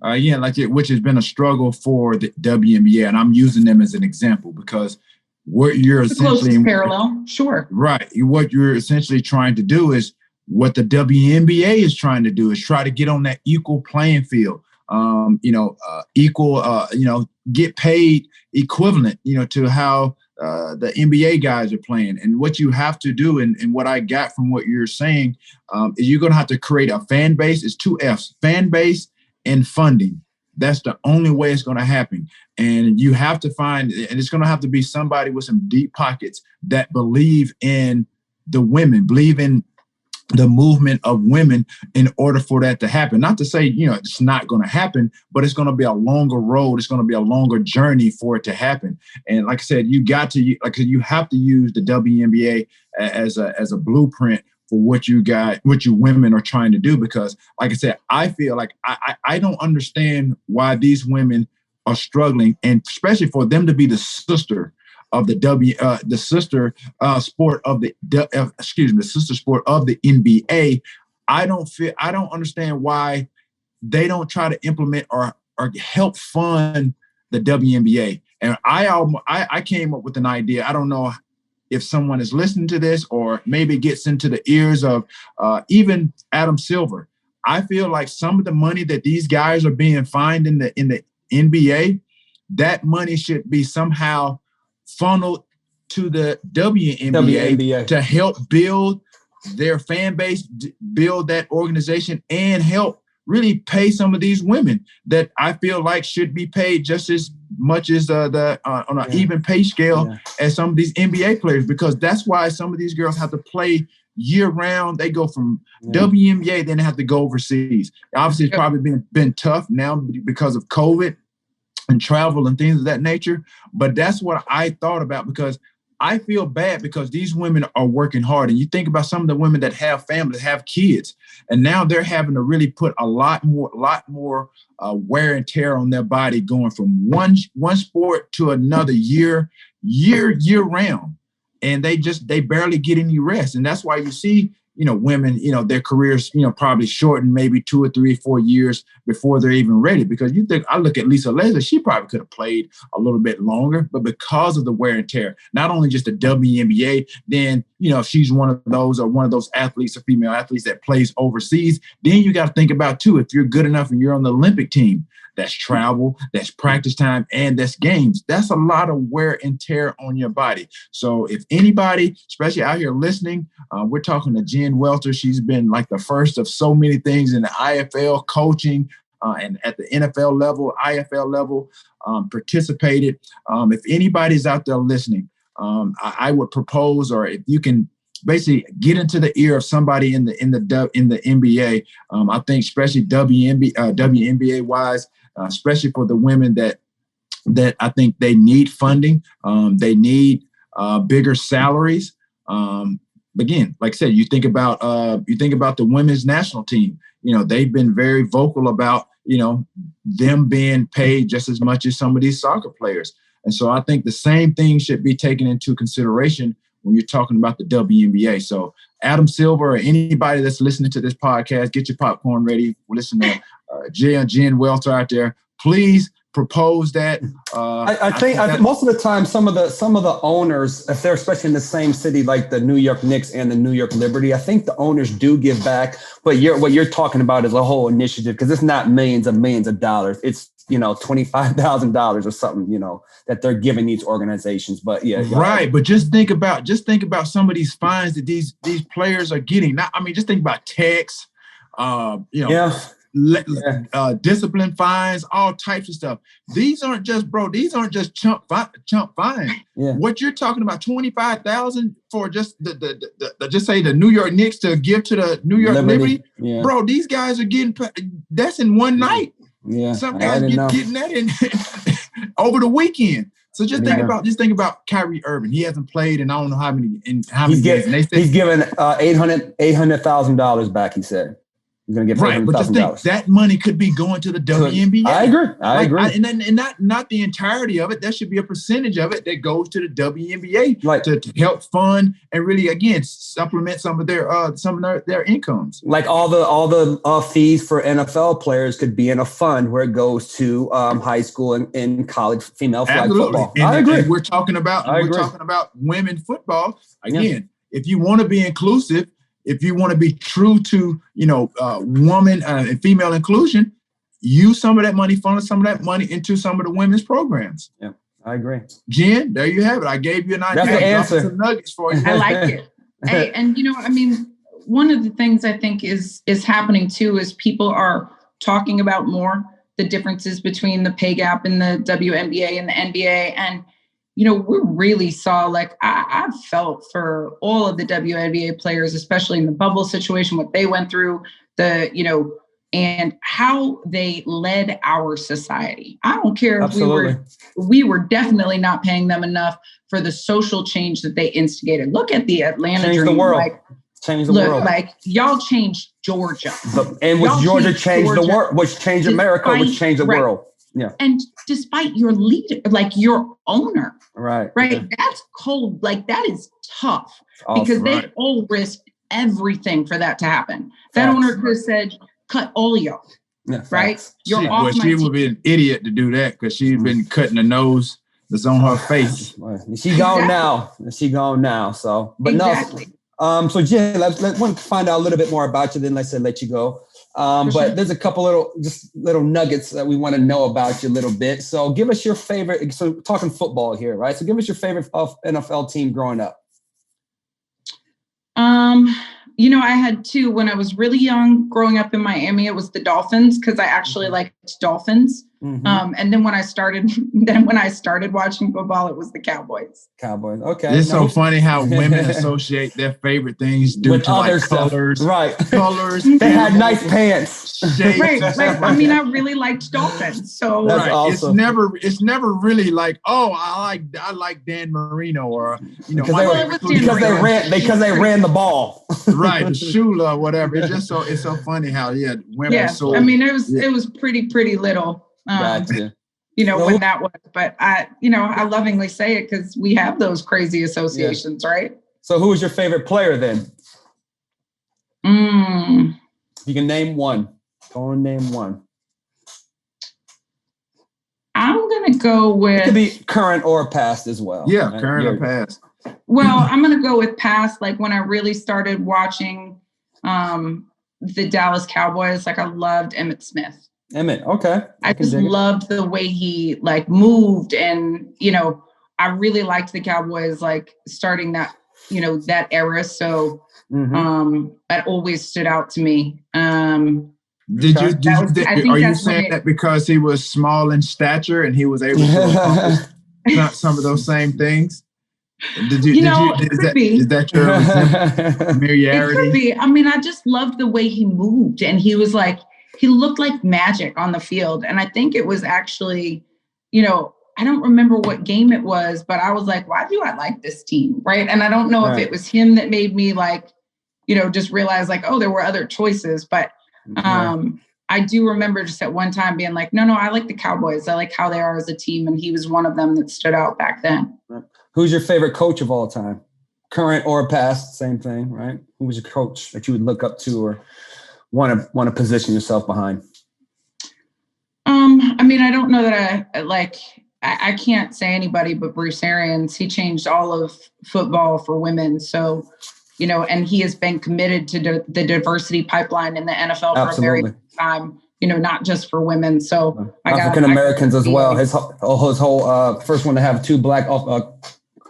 which has been a struggle for the WNBA, and I'm using them as an example because what you're essentially parallel. Sure. Right. What you're essentially trying to do is what the WNBA is trying to do is try to get on that equal playing field, get paid equivalent, to how the NBA guys are playing. And what you have to do, and what I got from what you're saying, is you're going to have to create a fan base. It's 2 F's, fan base and funding. That's the only way it's going to happen. And you have to find, and it's going to have to be somebody with some deep pockets that believe in the women, believe in the movement of women in order for that to happen. Not to say, it's not going to happen, but it's going to be a longer road. It's going to be a longer journey for it to happen. And like I said, you have to use the WNBA as a blueprint for what you women are trying to do. Because like I said, I feel like I don't understand why these women are struggling, and especially for them to be the sister of the sister sport of the sister sport of the NBA. I don't understand why they don't try to implement or help fund the WNBA. And I came up with an idea. I don't know if someone is listening to this or maybe gets into the ears of even Adam Silver. I feel like some of the money that these guys are being fined in the NBA, that money should be somehow funneled to the WNBA to help build their fan base, build that organization, and help really pay some of these women that I feel like should be paid just as much as on an even pay scale as some of these NBA players, because that's why some of these girls have to play year round. They go from WNBA, then they have to go overseas. Obviously, it's probably been tough now because of COVID and travel and things of that nature. But that's what I thought about, because I feel bad because these women are working hard. And you think about some of the women that have families, have kids, and now they're having to really put a lot more wear and tear on their body, going from one sport to another year round. And they barely get any rest. And that's why you see, women, their careers, probably shorten maybe 2 or 3 or 4 years before they're even ready. Because I look at Lisa Leslie, she probably could have played a little bit longer, but because of the wear and tear, not only just the WNBA, then, if she's one of those athletes or female athletes that plays overseas, then you got to think about too, if you're good enough and you're on the Olympic team, that's travel, that's practice time, and that's games. That's a lot of wear and tear on your body. So if anybody, especially out here listening, we're talking to Jen Welter. She's been like the first of so many things in the IFL coaching and at the NFL level, IFL level, participated. If anybody's out there listening, I would propose, or if you can basically get into the ear of somebody in the NBA, I think especially WNBA wise, especially for the women that I think they need funding. They need bigger salaries. Again, like I said, you think about the women's national team. They've been very vocal about, them being paid just as much as some of these soccer players. And so I think the same thing should be taken into consideration when you're talking about the WNBA. So Adam Silver or anybody that's listening to this podcast, get your popcorn ready. Listen to Jen Welter out there. Please propose that. I think most of the time, some of the owners, if they're especially in the same city like the New York Knicks and the New York Liberty, I think the owners do give back. But what you're talking about is a whole initiative, because it's not millions of dollars. It's $25,000 or something, that they're giving these organizations. But right. But just think about some of these fines that these players are getting. Just think about tax, discipline fines, all types of stuff. These aren't just chump fines. Yeah. What you're talking about, $25,000 for just just say the New York Knicks to give to the New York Liberty. Yeah. Bro, these guys are getting, that's in one night. Yeah, some guys getting that in over the weekend. So just think about Kyrie Irving. He hasn't played in I don't know how many years. He's given $800,000 back. He said he's going to get $800,000. But just think that money could be going to the WNBA. I agree. And not the entirety of it. There should be a percentage of it that goes to the WNBA to help fund and really supplement some of their incomes. Like all the fees for NFL players could be in a fund where it goes to high school and college female flag football. I agree. And we're talking about women football again. If you want to be inclusive, if you want to be true to, woman and female inclusion, use some of that money, funnel some of that money into some of the women's programs. Yeah, I agree. Jen, there you have it. I gave you an idea. That's the answer. Some nuggets for you. I like it. Hey, and one of the things I think is happening too is people are talking about more the differences between the pay gap in the WNBA and the NBA. And we really saw, I felt for all of the WNBA players, especially in the bubble situation, what they went through, and how they led our society. I don't care if we were definitely not paying them enough for the social change that they instigated. Look at the Atlanta Dream. The world. Change the world. Y'all changed Georgia. Which Georgia changed the world, which changed America, which changed the world. Yeah. And despite your leader, your owner, right? Yeah. That's cold. That is tough because they all risked everything for that to happen. That owner could have said, cut all y'all. Yeah, right. She would be an idiot to do that because she's been cutting the nose that's on her face. She gone now. She gone now. So, but exactly. No. So Jen, let's want to find out a little bit more about you. Then let's let you go. But there's a couple little nuggets that we want to know about you a little bit. So give us your favorite. So talking football here, right? So give us your favorite NFL team growing up. I had two when I was really young. Growing up in Miami, it was the Dolphins because I actually liked Dolphins. And then when I started watching football, it was the Cowboys. Cowboys. Okay. It's so funny how women associate their favorite things due with to other like colors, stuff. Right? Colors. They had nice pants. Shapes, right. Like, I mean, I really liked Dolphins. So that's awesome. It's never really like, oh, I like Dan Marino or because they ran the ball. Right, Shula or whatever. It's so funny how women. Yeah. I mean, it was pretty little. Gotcha. When that was, but I lovingly say it because we have those crazy associations, right? So who was your favorite player then? You can name one. Go and name one. I'm going to go with... It could be current or past as well. Yeah, right? Current or past. Well, I'm going to go with past. Like when I really started watching the Dallas Cowboys, like I loved Emmitt Smith. Emmitt, okay. I just loved the way he like moved, and I really liked the Cowboys like starting that that era. So that always stood out to me. Are you saying that because he was small in stature and he was able to accomplish some of those same things? Is that your familiarity? It could be. I mean, I just loved the way he moved, and he looked like magic on the field. And I think it was actually, I don't remember what game it was, but I was like, why do I like this team? Right. And I don't know if it was him that made me like, just realize like, oh, there were other choices. But I do remember just at one time being like, no, I like the Cowboys. I like how they are as a team. And he was one of them that stood out back then. Who's your favorite coach of all time? Current or past, same thing, right? Who was your coach that you would look up to or want to position yourself behind? I mean, I don't know that I can't say anybody but Bruce Arians. He changed all of football for women. So, and he has been committed to the diversity pipeline in the NFL for a very long time, not just for women. So African Americans as well. His whole first one to have two black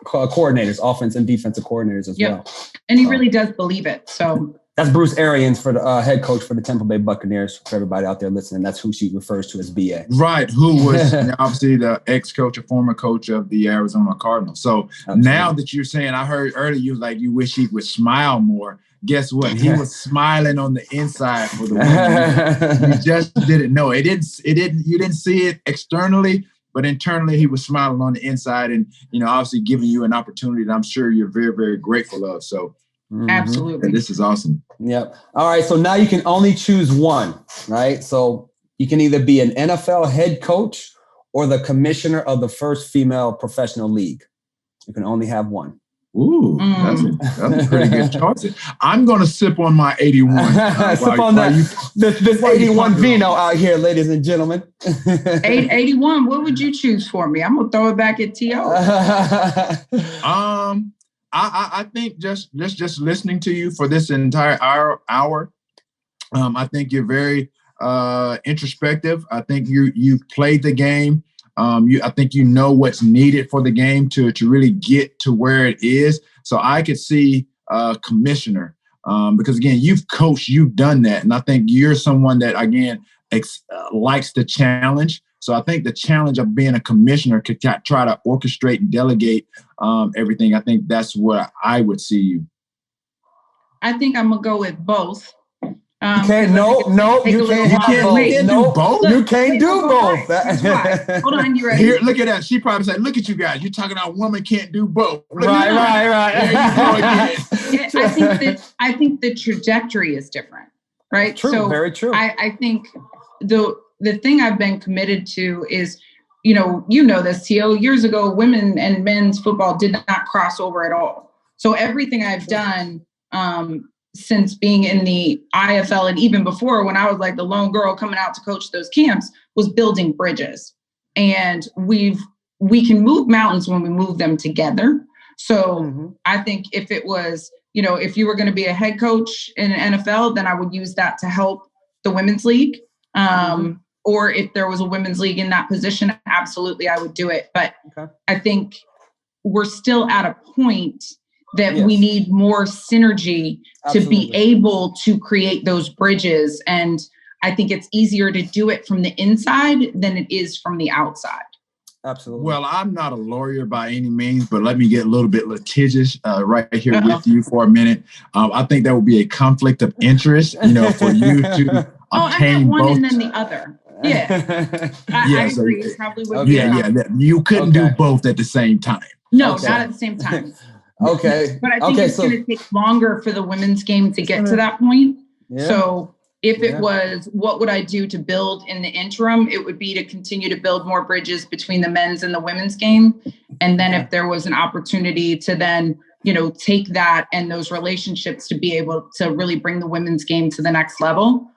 coordinators, offense and defensive coordinators as well. And he really does believe it. So that's Bruce Arians for the head coach for the Tampa Bay Buccaneers. For everybody out there listening, that's who she refers to as BA. Right, who was obviously the ex-coach or former coach of the Arizona Cardinals. So now that you're saying, I heard earlier you wish he would smile more. Guess what? He was smiling on the inside for the win. You just didn't know. You didn't see it externally, but internally he was smiling on the inside and obviously giving you an opportunity that I'm sure you're very, very grateful of. So absolutely. This is awesome. Yep. All right. So now you can only choose one, right? So you can either be an NFL head coach or the commissioner of the first female professional league. You can only have one. Ooh, that's a pretty good choice. I'm going to sip on my 81. Sip on this 81 vino out here, ladies and gentlemen. 81. What would you choose for me? I'm going to throw it back at T.O. I think just listening to you for this entire hour, I think you're very introspective. I think you've played the game. I think you know what's needed for the game to really get to where it is. So I could see commissioner because again, you've coached, you've done that, and I think you're someone that again likes the challenge. So I think the challenge of being a commissioner could try to orchestrate and delegate everything. I think that's what I would see you. I think I'm gonna go with both. Okay, no, you can't do both. You can't do both. Hold on, you ready? Here, look at that. She probably said, "Look at you guys. You're talking about a woman can't do both." Right. There you go again. I think the trajectory is different, right? True, so very true. I think the thing I've been committed to is, this, T.O. Years ago, women and men's football did not cross over at all. So everything I've done since being in the IFL and even before when I was like the lone girl coming out to coach those camps was building bridges. And we can move mountains when we move them together. So I think if it was, if you were going to be a head coach in an NFL, then I would use that to help the women's league. Or if there was a women's league in that position, absolutely, I would do it. But I think we're still at a point that we need more synergy to be able to create those bridges. And I think it's easier to do it from the inside than it is from the outside. Absolutely. Well, I'm not a lawyer by any means, but let me get a little bit litigious right here with you for a minute. I think that would be a conflict of interest, for you to obtain one both. And then the other. Yeah. I agree. It probably would be. You couldn't do both at the same time. No, not at the same time. Okay. But I think it's going to take longer for the women's game to get to that point. Yeah. So if it was, what would I do to build in the interim? It would be to continue to build more bridges between the men's and the women's game. And then if there was an opportunity to then, take that and those relationships to be able to really bring the women's game to the next level.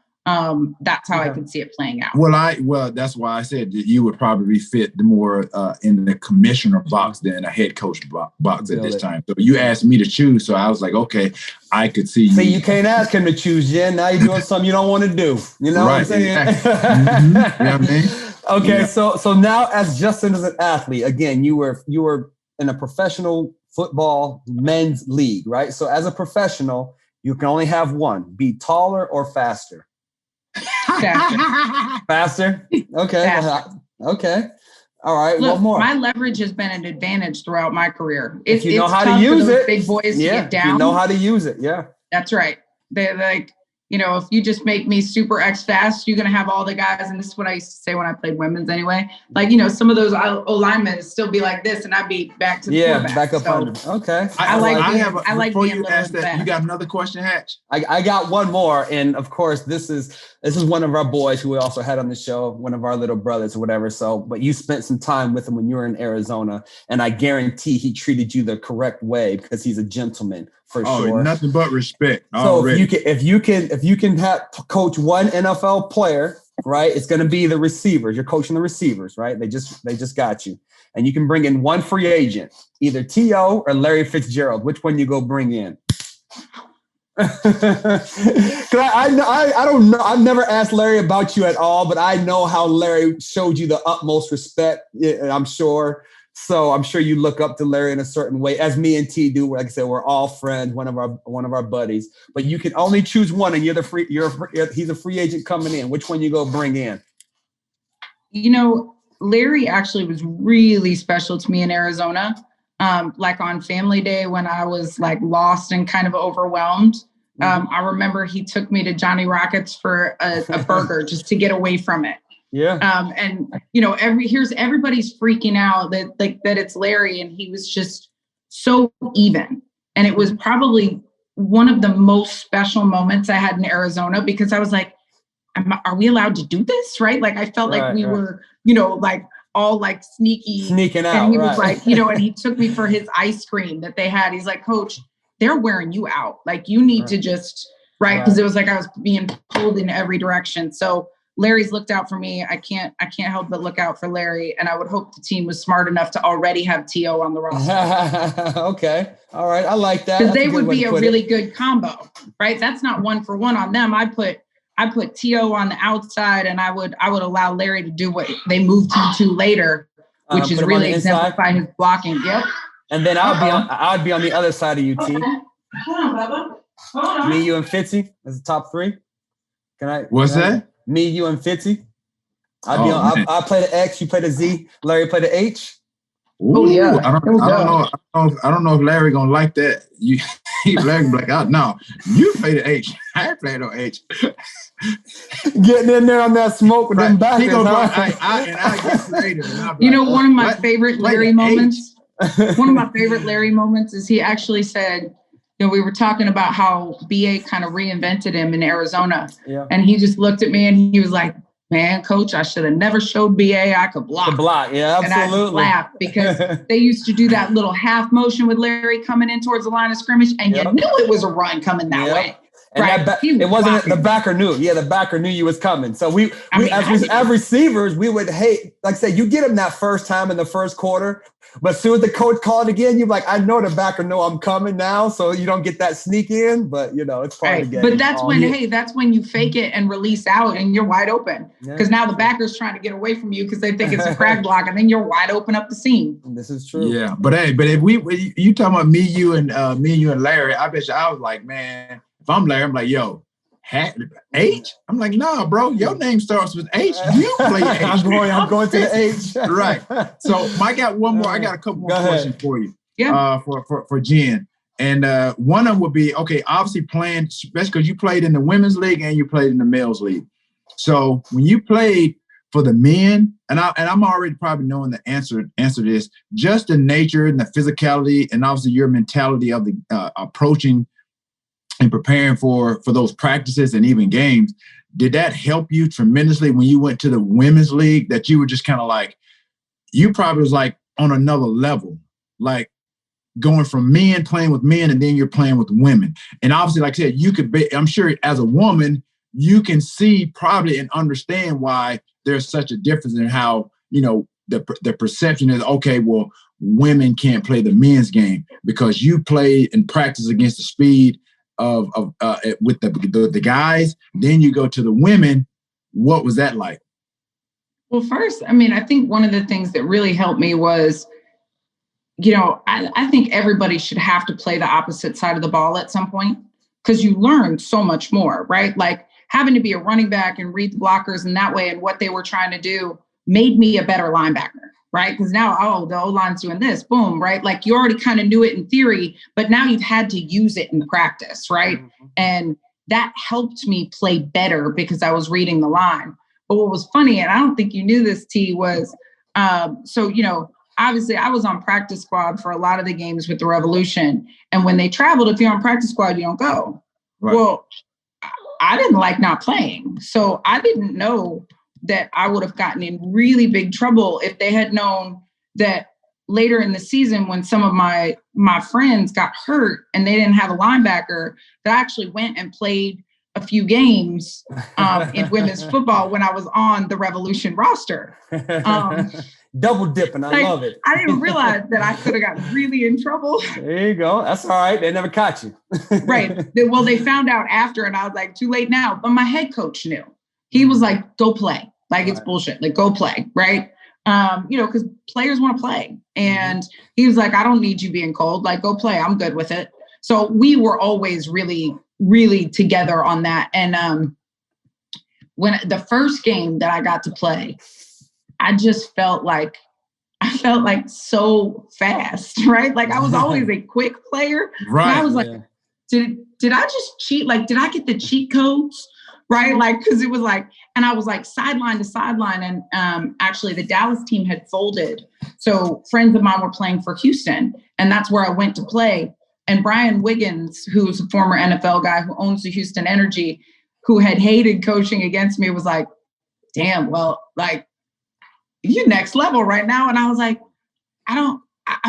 That's how I could see it playing out. Well, that's why I said that you would probably fit more in the commissioner box than a head coach box at this time. So you asked me to choose, so I was like, okay, I could see. See, you can't ask him to choose, Jen. Now you're doing something you don't want to do. You know what I'm saying? Exactly. You know what I mean? Okay, so now as Justin as an athlete, again, you were in a professional football men's league, right? So as a professional, you can only have one: be taller or faster. Faster? Okay. Faster. Okay. All right. Look, one more. My leverage has been an advantage throughout my career. If you know how to use it. Big boys to get down. You know how to use it. Yeah. That's right. They're like, if you just make me super X fast, you're going to have all the guys. And this is what I used to say when I played women's anyway. Like, some of those O-linemen still be like this and I'd be back to the quarterback. Back up under. Okay. I like being a little that, you got another question, Hatch? I got one more. And of course, this is one of our boys who we also had on the show, one of our little brothers or whatever. So, but you spent some time with him when you were in Arizona. And I guarantee he treated you the correct way because he's a gentleman. For sure. Nothing but respect. So if you can have coach one NFL player, right? It's going to be the receivers. You're coaching the receivers, right? They just got you, and you can bring in one free agent, either T.O. or Larry Fitzgerald. Which one you go bring in? I don't know. I've never asked Larry about you at all, but I know how Larry showed you the utmost respect. I'm sure. So I'm sure you look up to Larry in a certain way, as me and T do. Like I said, we're all friends, one of our buddies. But you can only choose one, and he's a free agent coming in. Which one you go bring in? Larry actually was really special to me in Arizona. Like on Family Day when I was like lost and kind of overwhelmed. I remember he took me to Johnny Rockets for a burger just to get away from it. Yeah. And everybody's freaking out that it's Larry, and he was just so even. And it was probably one of the most special moments I had in Arizona because I was like, are we allowed to do this? Right. Like I felt like we were, like all like sneaking out. And he was like, and he took me for his ice cream that they had. He's like, Coach, they're wearing you out. Like you need to just, because it was like I was being pulled in every direction. So Larry's looked out for me. I can't help but look out for Larry. And I would hope the team was smart enough to already have T.O. on the roster. Okay. All right. I like that. Because they would be a really good combo, right? That's not 1-for-1 on them. I put T.O. on the outside, and I would allow Larry to do what they moved him to later, which is really exemplify his blocking. Yep. And then I'd be on the other side of you, T. Hold on, Bubba. Hold on. Me, you, and Fitzy as the top three. What's that? Me, you, and Fitzy. I play the X, you play the Z, Larry play the H. Ooh, yeah. I don't know if Larry gonna like that. Larry be like, no, you play the H. I ain't play no H. Getting in there on that smoke with them backers. I get creative. One of my favorite Larry moments. One of my favorite Larry moments is he actually said, we were talking about how BA kind of reinvented him in Arizona. Yeah. And he just looked at me and he was like, man, Coach, I should have never showed BA I could block. Yeah, absolutely. And I laughed because they used to do that little half motion with Larry coming in towards the line of scrimmage, and you knew it was a run coming that way. And it wasn't the backer knew. Yeah, the backer knew you was coming. So as receivers, we would hate, like I say, you get him that first time in the first quarter, but as soon as the coach called again, you're like, I know the backer know I'm coming now, so you don't get that sneak in. But it's part of the game. But that's when you fake it and release out, and you're wide open because now the backer's trying to get away from you because they think it's a crack block, and then you're wide open up the seam. This is true. Yeah, but if you talking about me, you and Larry, I bet you I was like, man, if I'm Larry, I'm like, yo, H? I'm like, nah, bro, your name starts with H. You play H. I'm going to the H. Right. So I got one more. I got a couple more questions for you. Yeah. For Jen. And one of them would be, okay, obviously playing, especially because you played in the women's league and you played in the men's league. So when you played for the men, and I'm already probably knowing the answer to this, just the nature and the physicality and obviously your mentality of the approaching and preparing for those practices and even games, did that help you tremendously when you went to the women's league, that you were just kind of like, you probably was like on another level, like going from men playing with men and then you're playing with women. And obviously, like I said, you could be, I'm sure as a woman, you can see probably and understand why there's such a difference in how, the perception is, okay, well, women can't play the men's game because you play and practice against the speed of with the guys, then you go to the women. What was that like? Well, first, I think one of the things that really helped me was, I think everybody should have to play the opposite side of the ball at some point because you learn so much more, right? Like having to be a running back and read the blockers in that way and what they were trying to do made me a better linebacker. Right? Because now, the O-line's doing this, boom, right? Like you already kind of knew it in theory, but now you've had to use it in practice, right? Mm-hmm. And that helped me play better because I was reading the line. But what was funny, and I don't think you knew this, T, was, obviously I was on practice squad for a lot of the games with the Revolution. And when they traveled, if you're on practice squad, you don't go. Right. Well, I didn't like not playing. So I didn't know that I would have gotten in really big trouble if they had known that later in the season when some of my friends got hurt and they didn't have a linebacker, that I actually went and played a few games in women's football when I was on the Revolution roster. Double dipping. I love it. I didn't realize that I could have gotten really in trouble. There you go. That's all right. They never caught you. Right. Well, they found out after and I was like, too late now. But my head coach knew. He was like, go play. Like, it's bullshit. Like, go play. Right. Because players want to play. And he was like, I don't need you being cold. Like, go play. I'm good with it. So we were always really, really together on that. And when the first game that I got to play, I just felt like so fast, right? Like I was always a quick player. Right. And I was like, did I just cheat? Like, did I get the cheat codes? Right. Like, cause it was like, and I was like sideline to sideline. And actually the Dallas team had folded. So friends of mine were playing for Houston and that's where I went to play. And Brian Wiggins, who's a former NFL guy who owns the Houston Energy, who had hated coaching against me, was like, damn, well, like, you're next level right now. And I was like, I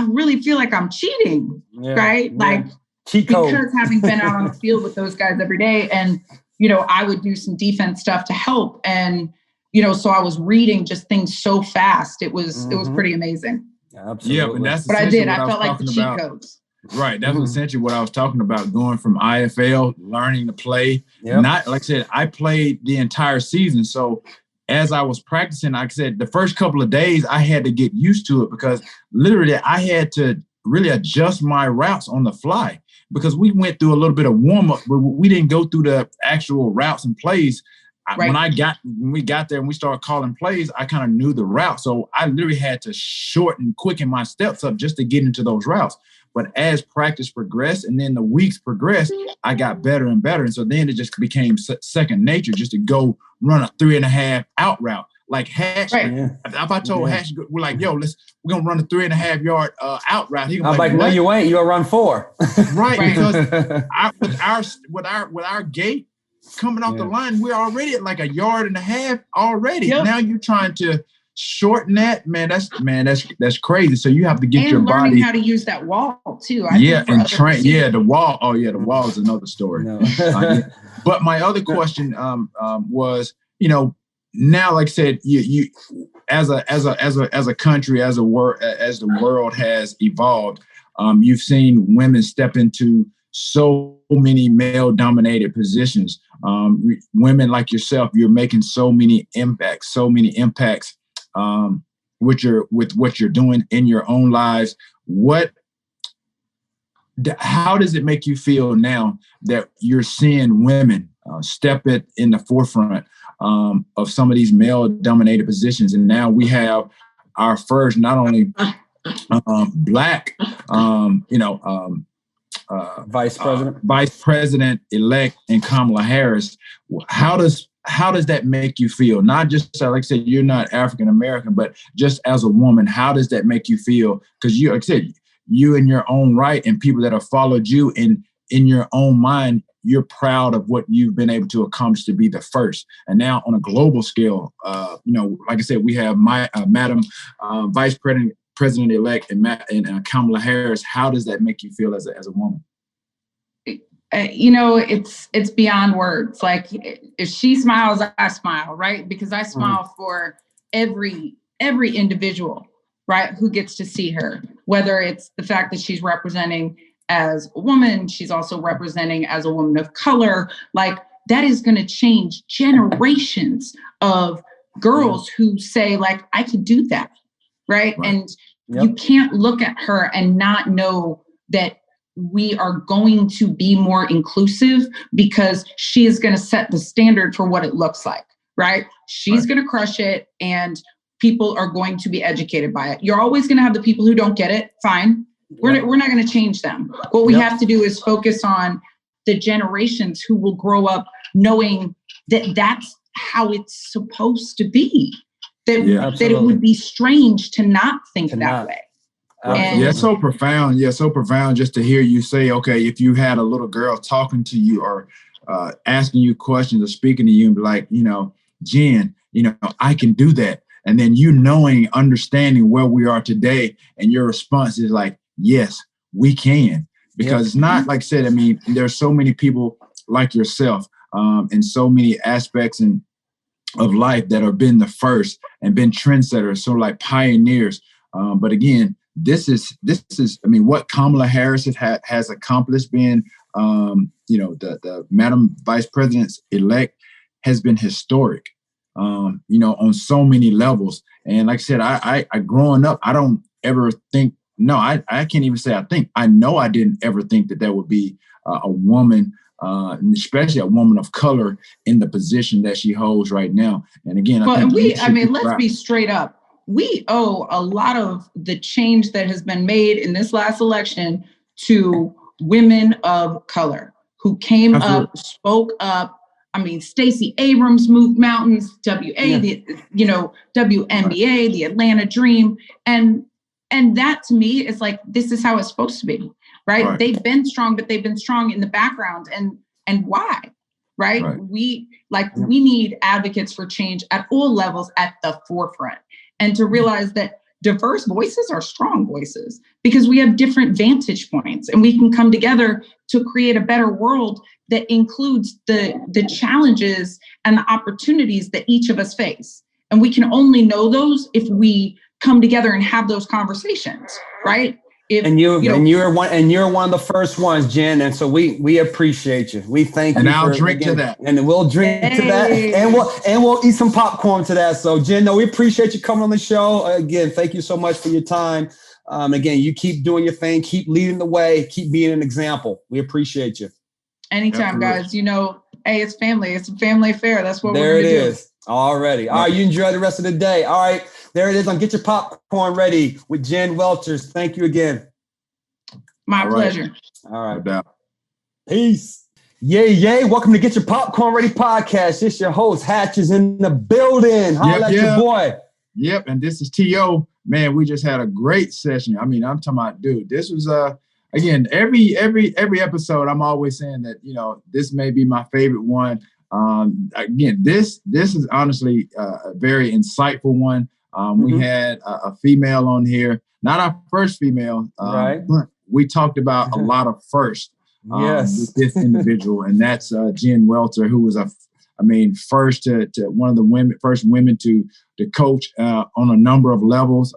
really feel like I'm cheating, right? Like, because having been out on the field with those guys every day and, I would do some defense stuff to help. And, so I was reading just things so fast. It was pretty amazing. Absolutely. Yeah, but I did. I felt like the cheat codes. Right. That was essentially what I was talking about, going from IFL, learning to play. Yep. Not, like I said, I played the entire season. So as I was practicing, like I said, the first couple of days, I had to get used to it because literally I had to really adjust my routes on the fly because we went through a little bit of warm up, but we didn't go through the actual routes and plays. Right. When we got there and we started calling plays, I kind of knew the route. So I literally had to quicken my steps up just to get into those routes. But as practice progressed and then the weeks progressed, I got better and better. And so then it just became second nature just to go run a 3.5 out route. Like Hash, if I told Hash, we're like, yo, we're going to run a 3.5 yard out route. I'm like, no, you ain't. You'll run 4. Right. Because with our gate coming off the line, we're already at like 1.5 yards already. Yep. Now you're trying to shorten that, that's crazy. So you have to get and your learning body how to use that wall too. and train. Yeah, the wall. Oh yeah, the wall is another story. No. Yeah. But my other question was, now, like I said, you as a country, as the world has evolved, you've seen women step into so many male-dominated positions. Women like yourself, you're making so many impacts with what you're doing in your own lives. How does it make you feel now that you're seeing women step in the forefront of some of these male-dominated positions, and now we have our first not only Black, Vice President elect in Kamala Harris? How does that make you feel? Not just like I said, you're not African American, but just as a woman, how does that make you feel? Because you, like I said, you in your own right, and people that have followed you in your own mind, you're proud of what you've been able to accomplish to be the first. And now on a global scale, like I said, we have Madam Vice President-elect and Kamala Harris. How does that make you feel as a woman? It's beyond words. Like, if she smiles, I smile, right? Because I smile for every individual, right, who gets to see her, whether it's the fact that she's representing as a woman, she's also representing as a woman of color. Like, that is going to change generations of girls who say, like, I could do that, right? And you can't look at her and not know that we are going to be more inclusive, because she is going to set the standard for what it looks like, right? She's going to crush it, and people are going to be educated by it. You're always going to have the people who don't get it. Fine. We're not going to change them. What we have to do is focus on the generations who will grow up knowing that that's how it's supposed to be. That it would be strange to not think that way. Yeah, so profound. Yeah, so profound just to hear you say, okay, if you had a little girl talking to you or asking you questions or speaking to you and be like, Jen, I can do that. And then understanding where we are today, and your response is like, yes, we can. Because it's not, like I said, I mean, there's so many people like yourself in so many aspects of life that have been the first and been trendsetters, so like pioneers. But again, this is, I mean, what Kamala Harris has accomplished, being, the Madam Vice President-elect, has been historic, on so many levels. And like I said, I growing up, I don't ever think, I can't even say I think, I know I didn't ever think that there would be a woman, especially a woman of color, in the position that she holds right now. And again, let's be straight up. We owe a lot of the change that has been made in this last election to women of color who came up, spoke up. I mean, Stacey Abrams moved mountains, WNBA, the Atlanta Dream. And that, to me, is like, this is how it's supposed to be, right? They've been strong, but they've been strong in the background. And why? Right? We need advocates for change at all levels, at the forefront. And to realize that diverse voices are strong voices, because we have different vantage points, and we can come together to create a better world that includes the challenges and the opportunities that each of us face. And we can only know those if we come together and have those conversations, right? You're one of the first ones, Jen, and so we appreciate you. We thank you. And I'll drink to that. And we'll drink to that, and we'll eat some popcorn to that. So, Jen, we appreciate you coming on the show again. Thank you so much for your time. Again, you keep doing your thing, keep leading the way, keep being an example. We appreciate you. Anytime, guys. Hey, it's family. It's a family affair. That's what we're going to do. There it is. Already. All right, you enjoy the rest of the day. All right, there it is on Get Your Popcorn Ready with Jen Welters. Thank you again. My pleasure. All right. Peace. Yay. Welcome to Get Your Popcorn Ready podcast. It's your host, Hatch, is in the building. Holla at your boy. Yep, and this is T.O. Man, we just had a great session. I mean, I'm talking about, dude, this was, again, every episode, I'm always saying that, this may be my favorite one. Again, this is honestly a very insightful one. We had a female on here, not our first female, right. but we talked about a lot of firsts with this individual, and that's Jen Welter, who was first to one of the first women to coach on a number of levels,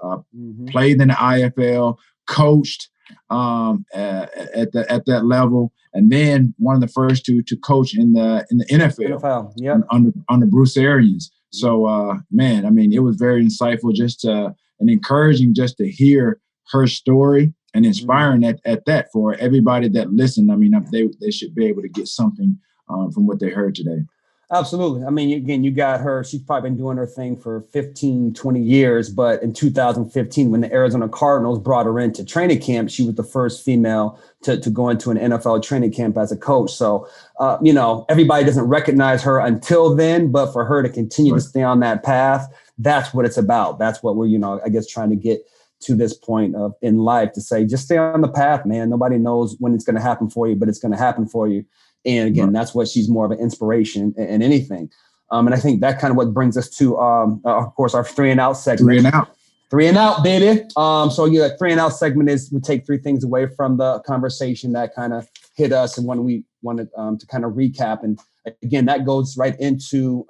played in the IFL, coached at that level, and then one of the first to coach in the NFL, under Bruce Arians. So, it was very insightful, just and encouraging just to hear her story and inspiring at that for everybody that listened. They should be able to get something from what they heard today. Absolutely. Again, you got her. She's probably been doing her thing for 15, 20 years. But in 2015, when the Arizona Cardinals brought her into training camp, she was the first female to go into an NFL training camp as a coach. So, everybody doesn't recognize her until then. But for her to continue to stay on that path, that's what it's about. That's what we're, trying to get to this point of in life, to say, just stay on the path, man. Nobody knows when it's going to happen for you, but it's going to happen for you. And again, that's what she's more of an inspiration in anything. And I think that kind of what brings us to, of course, our 3 and Out segment. 3 and Out, baby. So 3 and Out segment is we take 3 things away from the conversation that kind of hit us and when we wanted to kind of recap. And again, that goes right into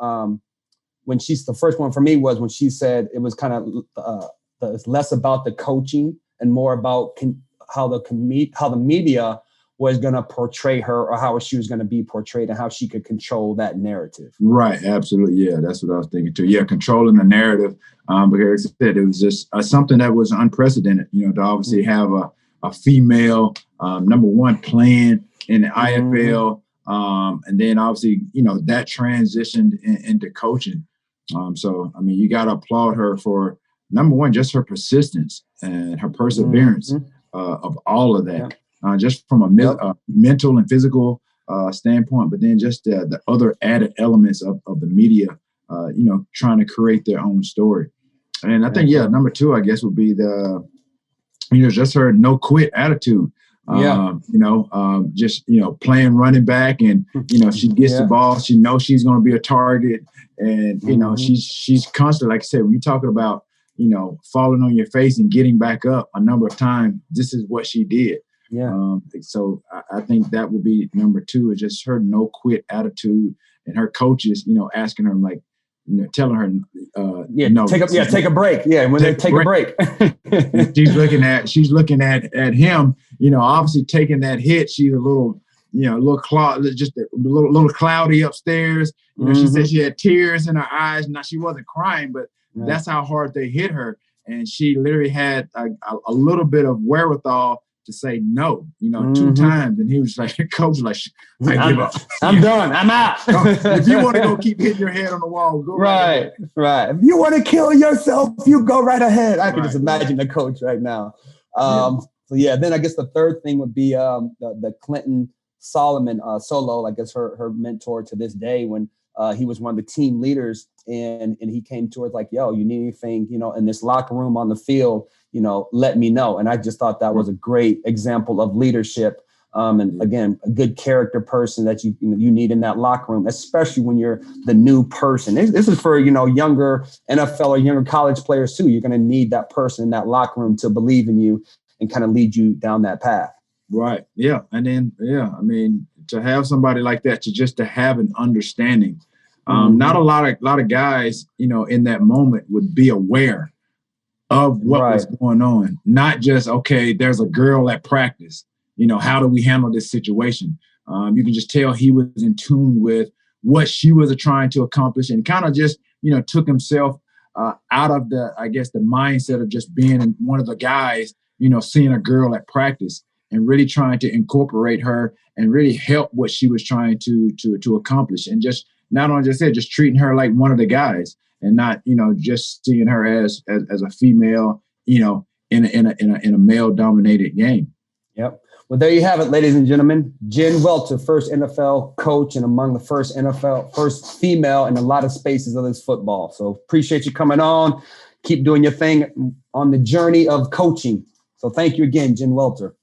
when the first one for me was when she said it was kind of it's less about the coaching and more about how the media was going to portray her, or how she was going to be portrayed, and how she could control that narrative. Right. Absolutely. Yeah. That's what I was thinking too. Yeah. Controlling the narrative. Because I said, it was just something that was unprecedented, to obviously have a female, number one, playing in the IFL. And then obviously, that transitioned into coaching. You got to applaud her for, number one, just her persistence and her perseverance of all of that. Yeah. Just from a mental and physical standpoint, but then just the other added elements of the media, trying to create their own story. And I think, number 2, I guess, would be just her no quit attitude. Just playing running back, and she gets the ball, she knows she's going to be a target, and she's constantly, like I said, when you're talking about falling on your face and getting back up a number of times, this is what she did. Yeah. So I think that would be number 2, is just her no quit attitude, and her coaches, asking her, like, telling her, take a break. Yeah, when they take a break. she's looking at him, obviously taking that hit. She's a little cloudy upstairs. She said she had tears in her eyes. Now, she wasn't crying, but that's how hard they hit her, and she literally had a little bit of wherewithal to say no, 2 times. And he was like, the coach was like, I give up. I'm done. I'm out. If you want to go keep hitting your head on the wall, go right. If you want to kill yourself, you go right ahead. I can just imagine the coach right now. Then I guess the third thing would be the Clinton Solomon Solo, I guess her mentor to this day, when he was one of the team leaders, and he came to her like, yo, you need anything, in this locker room, on the field, let me know. And I just thought that was a great example of leadership. And again, a good character person that you need in that locker room, especially when you're the new person. This is for, younger NFL or younger college players too. You're going to need that person in that locker room to believe in you and kind of lead you down that path. Right. Yeah. And then, to have somebody like that, to have an understanding. Not a lot of guys, in that moment would be aware of what was going on. Not just, okay, there's a girl at practice. How do we handle this situation? You can just tell he was in tune with what she was trying to accomplish, and kind of just, took himself out of the mindset of just being one of the guys, seeing a girl at practice and really trying to incorporate her and really help what she was trying to accomplish. And just not only just treating her like one of the guys, and not, just seeing her as a female, in a male dominated game. Yep. Well, there you have it, ladies and gentlemen. Jen Welter, first NFL coach, and among the first female in a lot of spaces of this football. So appreciate you coming on. Keep doing your thing on the journey of coaching. So thank you again, Jen Welter.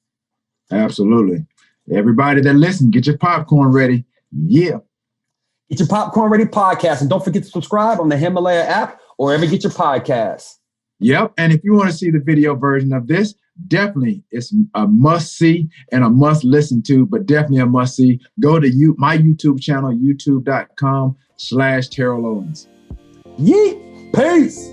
Absolutely. Everybody that listen, get your popcorn ready. Yeah. Get your Popcorn Ready podcast. And don't forget to subscribe on the Himalaya app or wherever you get your podcasts. Yep. And if you want to see the video version of this, definitely it's a must see and a must listen to, but definitely a must see. Go to my YouTube channel, youtube.com/Terrell Owens. Yeet. Peace.